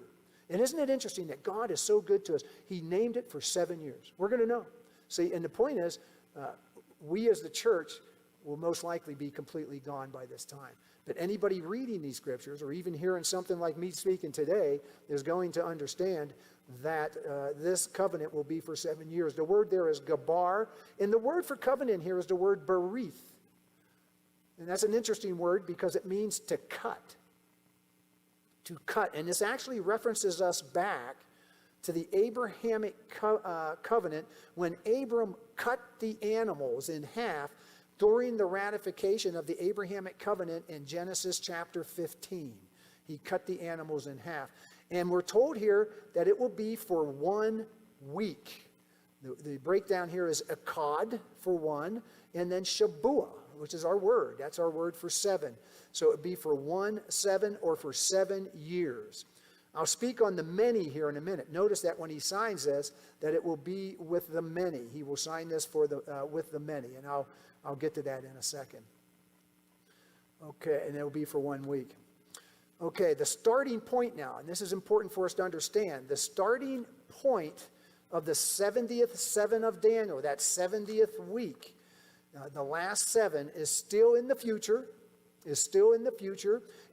[SPEAKER 1] And isn't it interesting that God is so good to us? He named it for 7 years. We're going to know. See, and the point is, we as the church will most likely be completely gone by this time. But anybody reading these scriptures, or even hearing something like me speaking today, is going to understand that this covenant will be for 7 years. The word there is gabar, and the word for covenant here is the word berith. And that's an interesting word because it means to cut. To cut. And this actually references us back to the Abrahamic covenant when Abram cut the animals in half during the ratification of the Abrahamic covenant in Genesis chapter 15. He cut the animals in half. And we're told here that it will be for 1 week. The breakdown here is Akkad for 1, and then Shabuah, which is our word. That's our word for 7. So it would be for 1, 7, or for 7 years. I'll speak on the many here in a minute. Notice that when he signs this, that it will be with the many. He will sign this for with the many, and I'll get to that in a second. Okay, and it will be for 1 week. Okay, the starting point now, and this is important for us to understand. The starting point of the 70th 7 of Daniel, that 70th week, the last 7 is still in the future,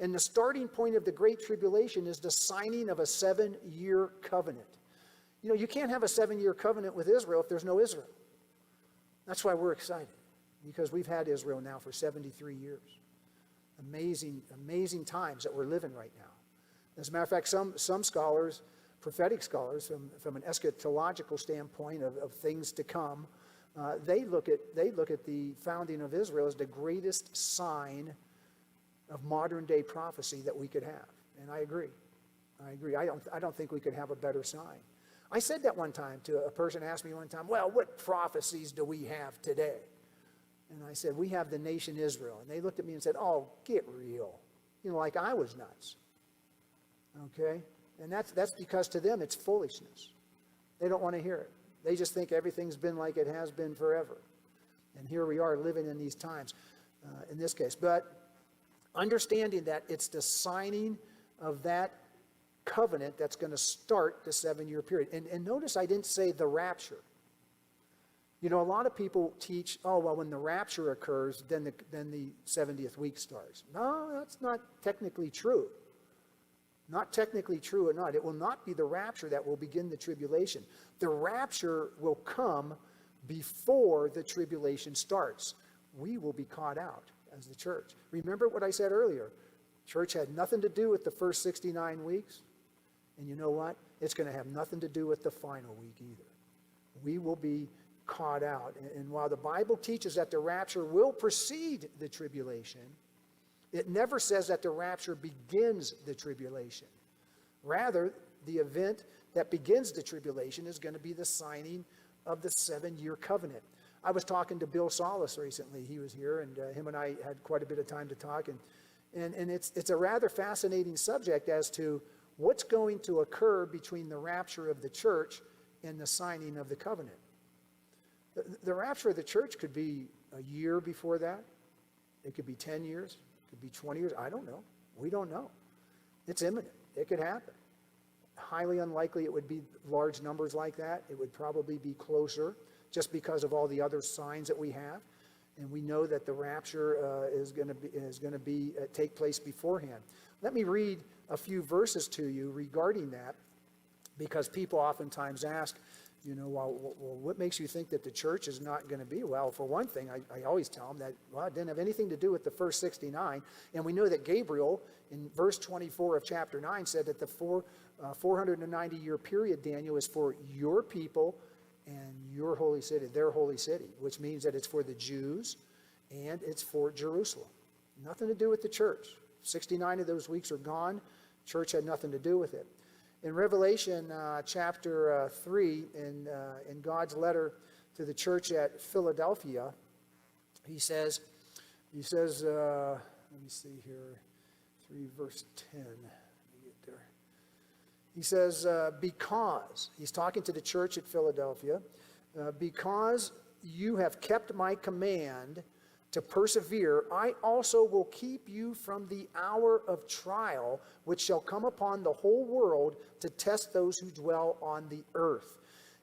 [SPEAKER 1] and the starting point of the Great Tribulation is the signing of a 7-year covenant. You know, you can't have a 7-year covenant with Israel if there's no Israel. That's why we're excited, because we've had Israel now for 73 years. Amazing times that we're living right now. As a matter of fact, some scholars, prophetic scholars, from an eschatological standpoint of things to come, they look at the founding of Israel as the greatest sign of modern day prophecy that we could have. And I agree. I don't think we could have a better sign. I said that one time to a person, asked me one time, well, what prophecies do we have today? And I said, we have the nation Israel. And they looked at me and said, oh, get real. You know, like I was nuts. Okay? And that's because to them it's foolishness. They don't want to hear it. They just think everything's been like it has been forever. And here we are living in these times in this case. But understanding that it's the signing of that covenant that's going to start the 7-year period. And notice I didn't say the rapture. You know, a lot of people teach, oh, well, when the rapture occurs, then the 70th week starts. No, that's not technically true. Not technically true or not. It will not be the rapture that will begin the tribulation. The rapture will come before the tribulation starts. We will be caught out as the church. Remember what I said earlier. Church had nothing to do with the first 69 weeks. And you know what? It's going to have nothing to do with the final week either. We will be caught out. And while the Bible teaches that the rapture will precede the tribulation, it never says that the rapture begins the tribulation. Rather, the event that begins the tribulation is going to be the signing of the 7-year covenant. I was talking to Bill Salus recently. He was here, and him and I had quite a bit of time to talk. And it's a rather fascinating subject as to what's going to occur between the rapture of the church and the signing of the covenant. The rapture of the church could be a year before that. It could be 10 years. It could be 20 years. I don't know. We don't know. It's imminent. It could happen. Highly unlikely it would be large numbers like that. It would probably be closer just because of all the other signs that we have. And we know that the rapture is going to take place beforehand. Let me read a few verses to you regarding that, because people oftentimes ask, you know, well, what makes you think that the church is not going to be? Well, for one thing, I always tell them that, well, it didn't have anything to do with the first 69. And we know that Gabriel, in verse 24 of chapter 9, said that the 490-year period, Daniel, is for your people and your holy city, their holy city, which means that it's for the Jews and it's for Jerusalem. Nothing to do with the church. 69 of those weeks are gone. Church had nothing to do with it. In Revelation chapter 3, in God's letter to the church at Philadelphia, he says, let me see here, 3 verse 10. Let me get there. He says, because, he's talking to the church at Philadelphia, because you have kept my command to persevere, I also will keep you from the hour of trial, which shall come upon the whole world to test those who dwell on the earth.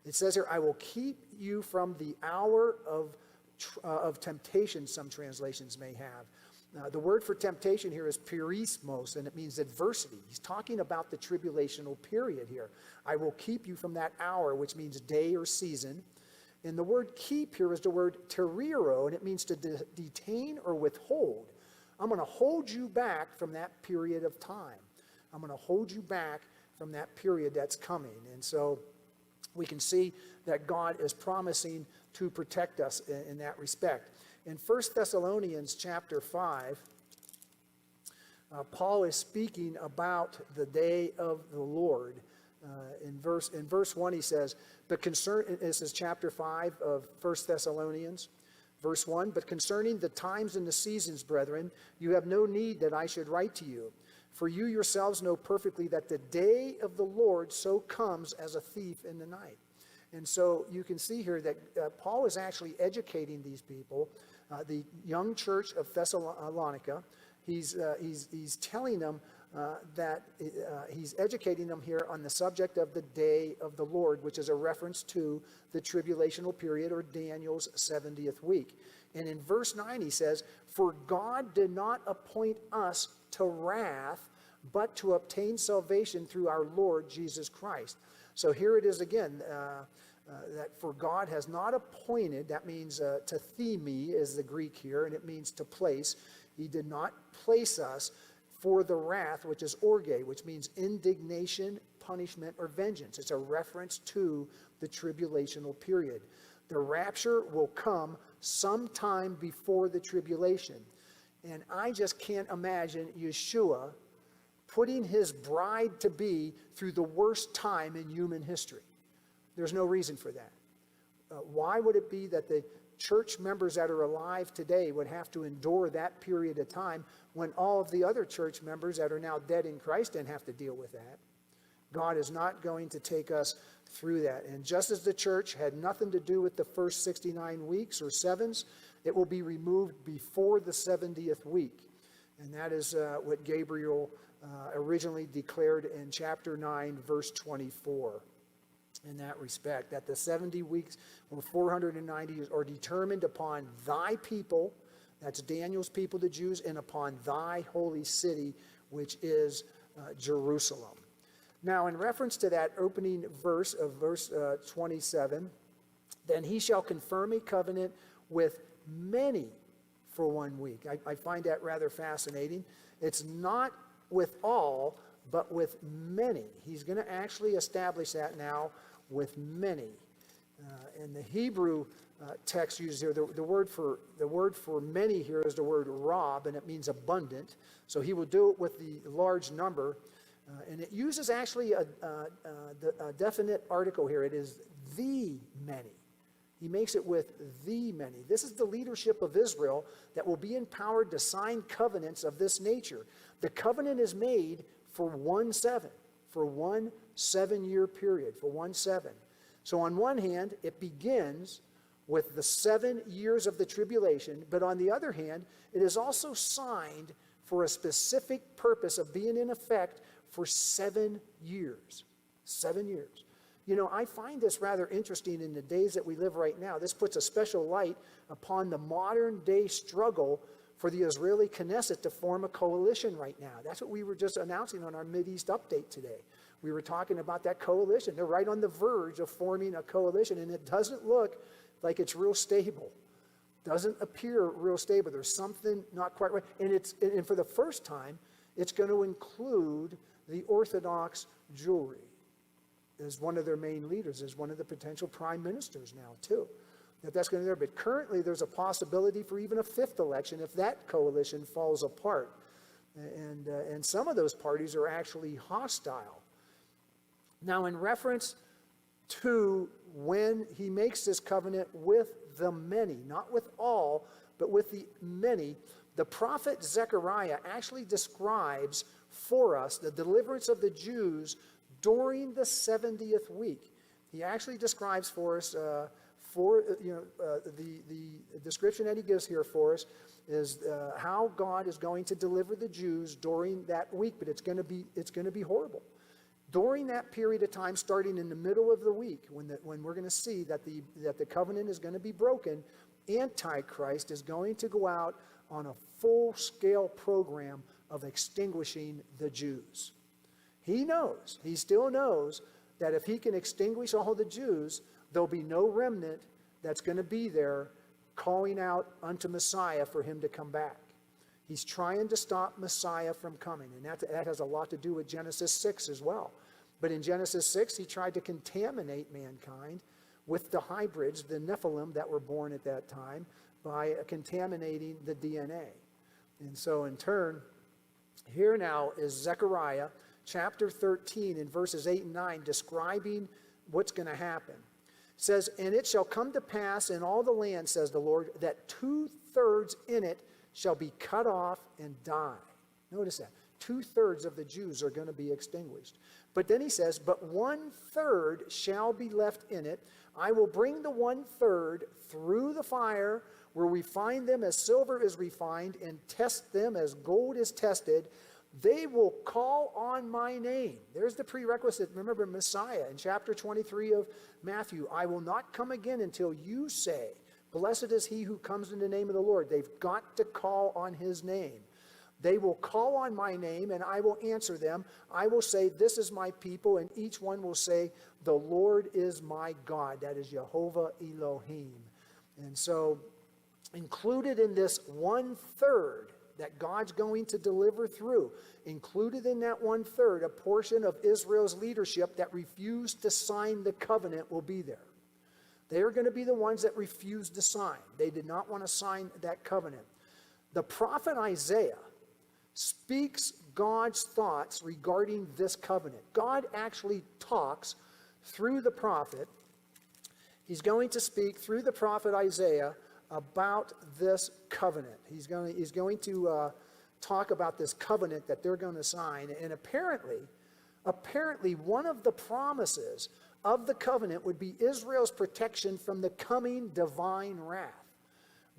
[SPEAKER 1] It says here, I will keep you from the hour of temptation, some translations may have. The word for temptation here is perismos, and it means adversity. He's talking about the tribulational period here. I will keep you from that hour, which means day or season. And the word keep here is the word teriro, and it means to detain or withhold. I'm going to hold you back from that period of time. I'm going to hold you back from that period that's coming. And so we can see that God is promising to protect us in that respect. In 1 Thessalonians chapter 5, Paul is speaking about the day of the Lord. In verse 1 he says, this is chapter 5 of 1 Thessalonians, verse 1, but concerning the times and the seasons, brethren, you have no need that I should write to you. For you yourselves know perfectly that the day of the Lord so comes as a thief in the night. And so you can see here that Paul is actually educating these people, the young church of Thessalonica. He's telling them that he's educating them here on the subject of the day of the Lord, which is a reference to the tribulational period or Daniel's 70th week. And in verse 9 he says, for God did not appoint us to wrath, but to obtain salvation through our Lord Jesus Christ. So here it is again, that for God has not appointed, that means to themi is the Greek here, and it means to place. He did not place us for the wrath, which is orge, which means indignation, punishment, or vengeance. It's a reference to the tribulational period. The rapture will come sometime before the tribulation. And I just can't imagine Yeshua putting his bride-to-be through the worst time in human history. There's no reason for that. Why would it be that the church members that are alive today would have to endure that period of time when all of the other church members that are now dead in Christ didn't have to deal with that? God is not going to take us through that. And just as the church had nothing to do with the first 69 weeks or sevens, it will be removed before the 70th week. And that is what Gabriel originally declared in chapter 9, verse 24. In that respect, that the 70 weeks or 490 years are determined upon thy people, that's Daniel's people, the Jews, and upon thy holy city, which is Jerusalem. Now, in reference to that opening verse of verse 27, then he shall confirm a covenant with many for 1 week. I find that rather fascinating. It's not with all, but with many. He's going to actually establish that now with many. And the Hebrew text uses here, the word for many here is the word rab, and it means abundant. So he will do it with the large number. And it uses actually a definite article here. It is the many. He makes it with the many. This is the leadership of Israel that will be empowered to sign covenants of this nature. The covenant is made for 1/7, for 1 7-year period, for 1/7. So on one hand, it begins with the 7 years of the tribulation, but on the other hand, it is also signed for a specific purpose of being in effect for 7 years. 7 years. You know, I find this rather interesting in the days that we live right now. This puts a special light upon the modern day struggle for the Israeli Knesset to form a coalition right now. That's what we were just announcing on our Mideast update today. We were talking about that coalition. They're right on the verge of forming a coalition, and it doesn't look like it's real stable. Doesn't appear real stable. There's something not quite right. And for the first time, it's going to include the Orthodox Jewry as one of their main leaders, as one of the potential prime ministers now, too. That's going to be there. But currently, there's a possibility for even a fifth election if that coalition falls apart. And some of those parties are actually hostile Now, in reference to when he makes this covenant with the many, not with all, but with the many, the prophet Zechariah actually describes for us the deliverance of the Jews during the 70th week. He actually describes for us, the description that he gives here for us is how God is going to deliver the Jews during that week, but it's going to be horrible. During that period of time, starting in the middle of the week, when we're going to see that the covenant is going to be broken, Antichrist is going to go out on a full-scale program of extinguishing the Jews. He still knows that if he can extinguish all the Jews, there'll be no remnant that's going to be there calling out unto Messiah for him to come back. He's trying to stop Messiah from coming, and that has a lot to do with Genesis 6 as well. But in Genesis 6, he tried to contaminate mankind with the hybrids, the Nephilim that were born at that time, by contaminating the DNA. And so in turn, here now is Zechariah chapter 13 in verses 8 and 9 describing what's going to happen. It says, "And it shall come to pass in all the land, says the Lord, that 2/3 in it shall be cut off and die." Notice that. 2/3 of the Jews are going to be extinguished. But then he says, "But 1/3 shall be left in it. I will bring the 1/3 through the fire, where we find them as silver is refined, and test them as gold is tested. They will call on my name." There's the prerequisite. Remember Messiah in chapter 23 of Matthew. "I will not come again until you say, 'Blessed is he who comes in the name of the Lord.'" They've got to call on his name. "They will call on my name, and I will answer them. I will say, 'This is my people,' and each one will say, 'The Lord is my God.'" That is Jehovah Elohim. And so included in this 1/3 that God's going to deliver through, included in that 1/3, a portion of Israel's leadership that refused to sign the covenant will be there. They are going to be the ones that refused to sign. They did not want to sign that covenant. The prophet Isaiah speaks God's thoughts regarding this covenant. God actually talks through the prophet. He's going to speak through the prophet Isaiah about this covenant. He's going to talk about this covenant that they're going to sign. And apparently one of the promises of the covenant would be Israel's protection from the coming divine wrath.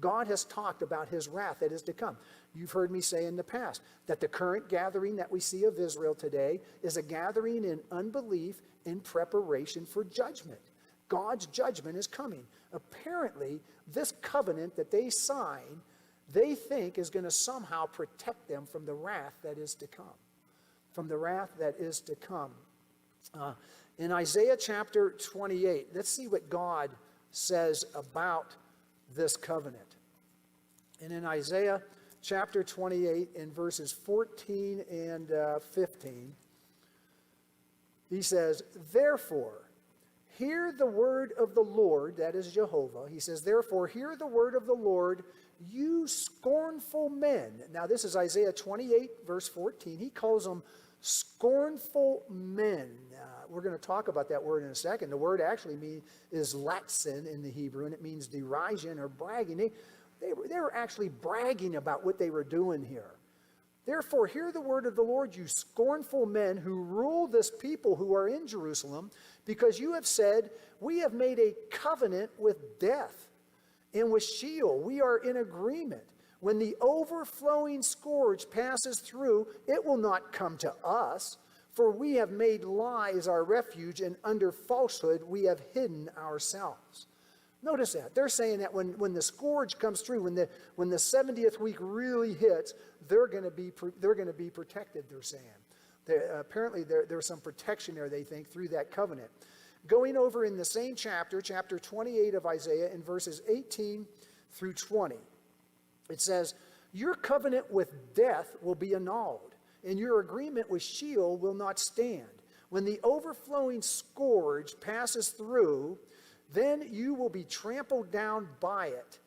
[SPEAKER 1] God has talked about his wrath that is to come. You've heard me say in the past that the current gathering that we see of Israel today is a gathering in unbelief in preparation for judgment. God's judgment is coming. Apparently, this covenant that they sign, they think is going to somehow protect them from the wrath that is to come. From the wrath that is to come. In Isaiah chapter 28, let's see what God says about this covenant. And in Isaiah chapter 28, in verses 14 and 15, he says, "Therefore, hear the word of the Lord," that is Jehovah. He says, "Therefore, hear the word of the Lord, you scornful men." Now, this is Isaiah 28, verse 14. He calls them scornful men. We're going to talk about that word in a second. The word actually is latsin in the Hebrew, and it means derision or bragging. They were actually bragging about what they were doing here. "Therefore, hear the word of the Lord, you scornful men who rule this people who are in Jerusalem, because you have said, 'We have made a covenant with death, and with Sheol we are in agreement. When the overflowing scourge passes through, it will not come to us, for we have made lies our refuge, and under falsehood we have hidden ourselves.'" Notice that. They're saying that when the scourge comes through, when the 70th week really hits, they're going to be protected, they're saying. Apparently there's some protection there, they think, through that covenant. Going over in the same chapter 28 of Isaiah, in verses 18 through 20, it says, "Your covenant with death will be annulled, and your agreement with Sheol will not stand. When the overflowing scourge passes through, then you will be trampled down by it."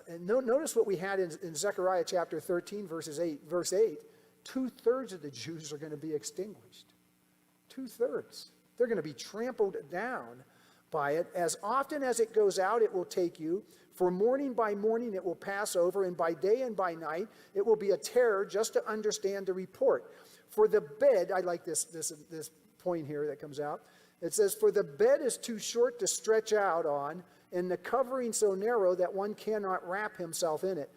[SPEAKER 1] And notice what we had in Zechariah chapter 13, verse 8. 2/3 of the Jews are going to be extinguished. 2/3. They're going to be trampled down by it. As often as it goes out, it will take you. For morning by morning it will pass over, and by day and by night it will be a terror just to understand the report. For the bed, I like this point here that comes out. It says, for the bed is too short to stretch out on, and the covering so narrow that one cannot wrap himself in it.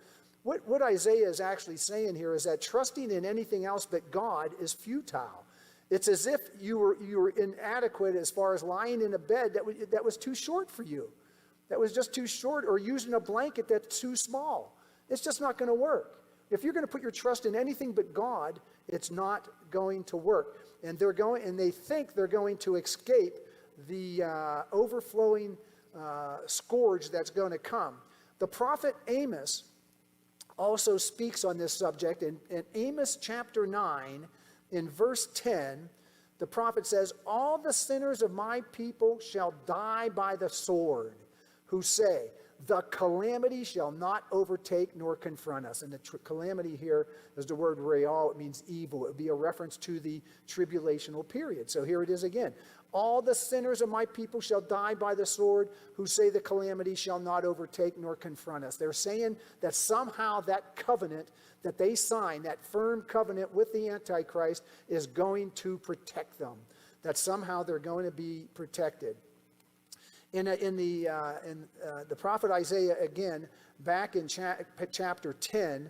[SPEAKER 1] What Isaiah is actually saying here is that trusting in anything else but God is futile. It's as if you were inadequate as far as lying in a bed that was too short for you. That was just too short, or using a blanket that's too small. It's just not going to work. If you're going to put your trust in anything but God, it's not going to work. And they think they're going to escape the overflowing scourge that's going to come. The prophet Amos also speaks on this subject. In Amos chapter 9, in verse 10, the prophet says, all the sinners of my people shall die by the sword, who say, the calamity shall not overtake nor confront us. And the calamity here is the word real. It means evil. It would be a reference to the tribulational period. So here it is again. All the sinners of my people shall die by the sword, who say the calamity shall not overtake nor confront us. They're saying that somehow that covenant that they sign, that firm covenant with the Antichrist, is going to protect them. That somehow they're going to be protected. In the prophet Isaiah, again, back in chapter 10,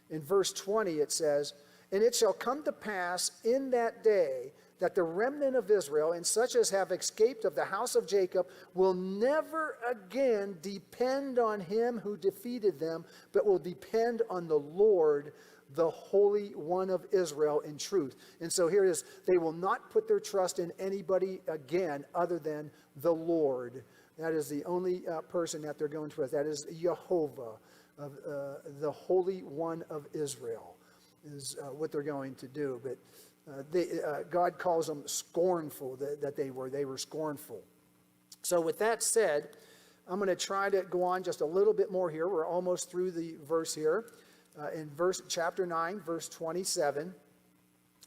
[SPEAKER 1] in verse 20, it says, and it shall come to pass in that day that the remnant of Israel, and such as have escaped of the house of Jacob, will never again depend on him who defeated them, but will depend on the Lord, the Holy One of Israel, in truth. And so here it is. They will not put their trust in anybody again other than the Lord. That is the only person that they're going to trust. That is Jehovah, the Holy One of Israel, is what they're going to do. But God calls them scornful, that they were scornful. So with that said, I'm going to try to go on just a little bit more here. We're almost through the verse here. In chapter 9, verse 27.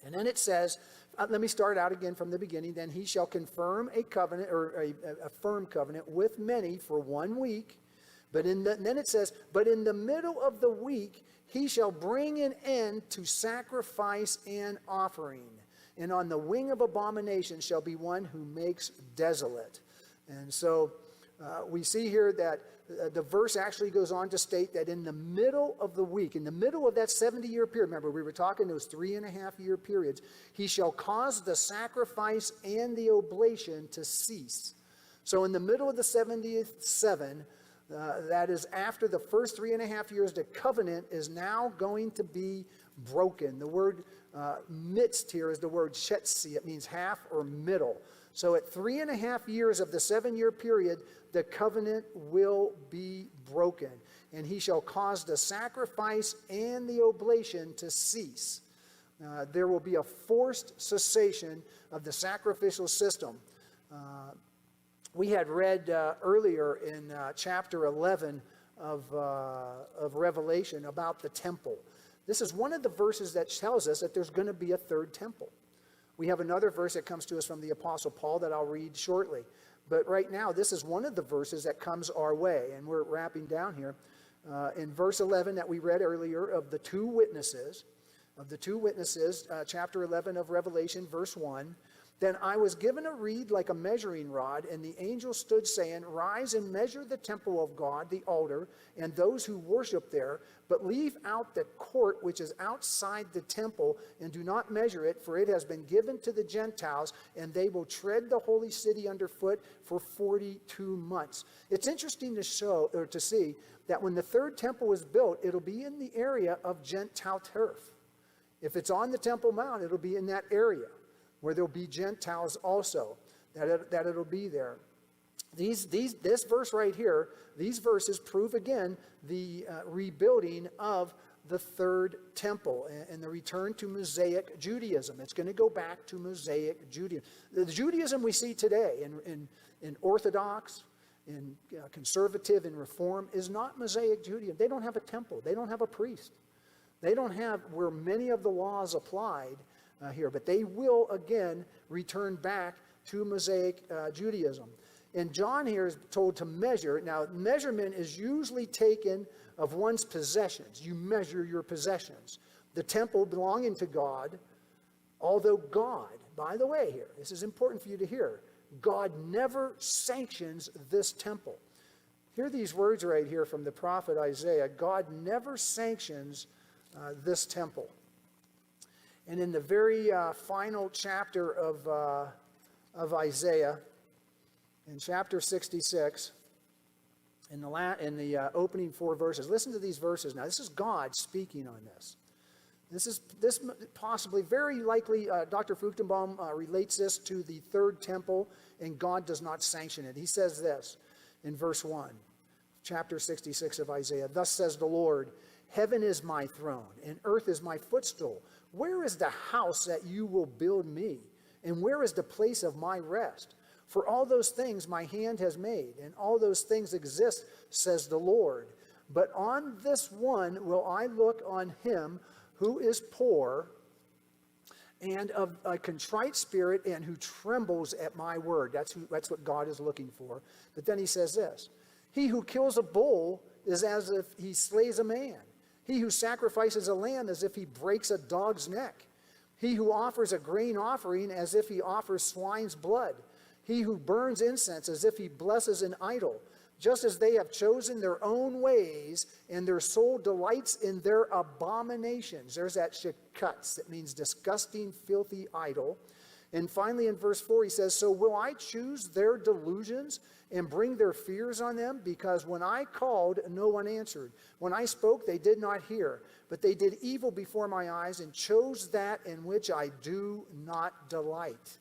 [SPEAKER 1] And then it says, let me start out again from the beginning. Then he shall confirm a covenant, or a firm covenant with many for 1 week. Then it says, but in the middle of the week he shall bring an end to sacrifice and offering. And on the wing of abomination shall be one who makes desolate. And so we see here that the verse actually goes on to state that in the middle of the week, in the middle of that 70-year period, remember we were talking those 3.5-year periods, he shall cause the sacrifice and the oblation to cease. So in the middle of the 70th seven, that is after the first 3.5 years, the covenant is now going to be broken. The word midst here is the word chetzi. It means half or middle. So at 3.5 years of the 7-year period, the covenant will be broken. And he shall cause the sacrifice and the oblation to cease. There will be a forced cessation of the sacrificial system. We had read earlier in chapter 11 of Revelation about the temple. This is one of the verses that tells us that there's going to be a third temple. We have another verse that comes to us from the Apostle Paul that I'll read shortly. But right now, this is one of the verses that comes our way. And we're wrapping down here. In verse 11 that we read earlier of the two witnesses, chapter 11 of Revelation, verse 1, then I was given a reed like a measuring rod, and the angel stood saying, rise and measure the temple of God, the altar, and those who worship there, but leave out the court which is outside the temple, and do not measure it, for it has been given to the Gentiles, and they will tread the holy city underfoot for 42 months. It's interesting to see that when the third temple is built, it'll be in the area of Gentile turf. If it's on the Temple Mount, it'll be in that area, where there'll be Gentiles also, that it'll be there. This verse right here, these verses prove again the rebuilding of the third temple and the return to Mosaic Judaism. It's going to go back to Mosaic Judaism. The Judaism we see today in Orthodox, in conservative, and Reform is not Mosaic Judaism. They don't have a temple. They don't have a priest. They don't have where many of the laws applied here, but they will again return back to Mosaic Judaism. And John here is told to measure. Now, measurement is usually taken of one's possessions. You measure your possessions. The temple belonging to God, although God, by the way here, this is important for you to hear, God never sanctions this temple. Hear these words right here from the prophet Isaiah. God never sanctions this temple. And in the very final chapter of Isaiah, in chapter 66, in the opening 4 verses, listen to these verses. Now, this is God speaking on this. This possibly, very likely, Dr. Fruchtenbaum relates this to the third temple, and God does not sanction it. He says this in verse 1, chapter 66 of Isaiah. Thus says the Lord, heaven is my throne, and earth is my footstool. Where is the house that you will build me? And where is the place of my rest? For all those things my hand has made, and all those things exist, says the Lord. But on this one will I look, on him who is poor and of a contrite spirit, and who trembles at my word. That's what God is looking for. But then he says this, he who kills a bull is as if he slays a man. He who sacrifices a lamb as if he breaks a dog's neck. He who offers a grain offering as if he offers swine's blood. He who burns incense as if he blesses an idol. Just as they have chosen their own ways, and their soul delights in their abominations. There's that shekutz. That means disgusting, filthy idol. And finally in verse 4 he says, so will I choose their delusions and bring their fears on them? Because when I called, no one answered. When I spoke, they did not hear. But they did evil before my eyes, and chose that in which I do not delight.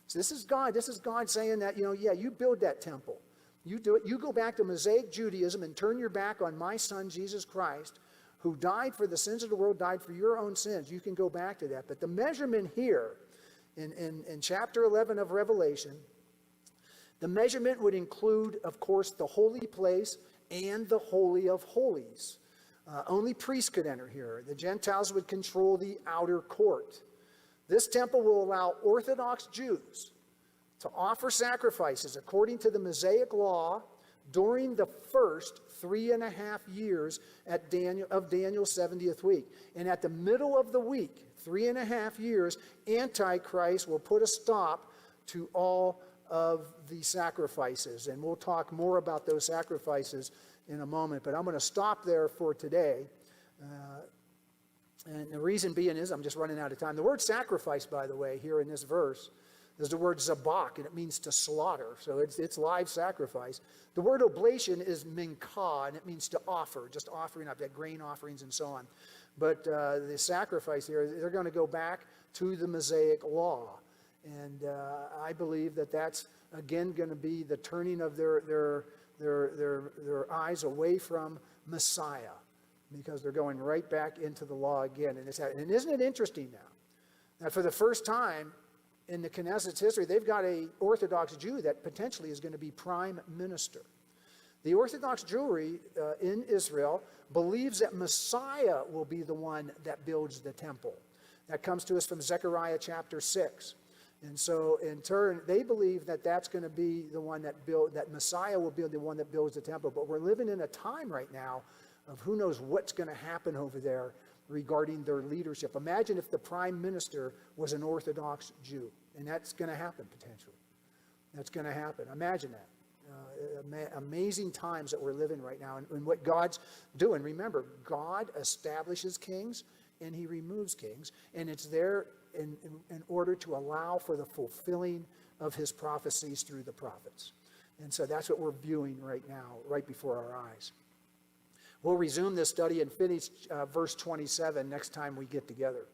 [SPEAKER 1] So this is God. This is God saying that, you build that temple. You do it. You go back to Mosaic Judaism and turn your back on my son, Jesus Christ, who died for the sins of the world, died for your own sins. You can go back to that. But the measurement here in chapter 11 of Revelation, the measurement would include, of course, the holy place and the Holy of Holies. Only priests could enter here. The Gentiles would control the outer court. This temple will allow Orthodox Jews to offer sacrifices according to the Mosaic law during the first 3.5 years of Daniel's 70th week. And at the middle of the week, 3.5 years, Antichrist will put a stop to all of the sacrifices. And we'll talk more about those sacrifices in a moment. But I'm going to stop there for today. And the reason being is I'm just running out of time. The word sacrifice, by the way, here in this verse, is the word zabak, and it means to slaughter. So it's live sacrifice. The word oblation is mincha, and it means to offer, just offering up, that grain offerings and so on. But the sacrifice here, they're going to go back to the Mosaic law. And I believe that that's, again, going to be the turning of their eyes away from Messiah, because they're going right back into the law again. And isn't it interesting now that for the first time in the Knesset's history, they've got an Orthodox Jew that potentially is going to be prime minister. The Orthodox Jewry in Israel believes that Messiah will be the one that builds the temple. That comes to us from Zechariah chapter 6. And so in turn, they believe that that's going to be the one that Messiah will be the one that builds the temple. But we're living in a time right now of who knows what's going to happen over there regarding their leadership. Imagine if the prime minister was an Orthodox Jew, and that's going to happen potentially. That's going to happen. Imagine that. Amazing times that we're living right now, and what God's doing. Remember, God establishes kings and he removes kings, and it's there in order to allow for the fulfilling of his prophecies through the prophets. And so that's what we're viewing right now, right before our eyes. We'll resume this study and finish verse 27 next time we get together.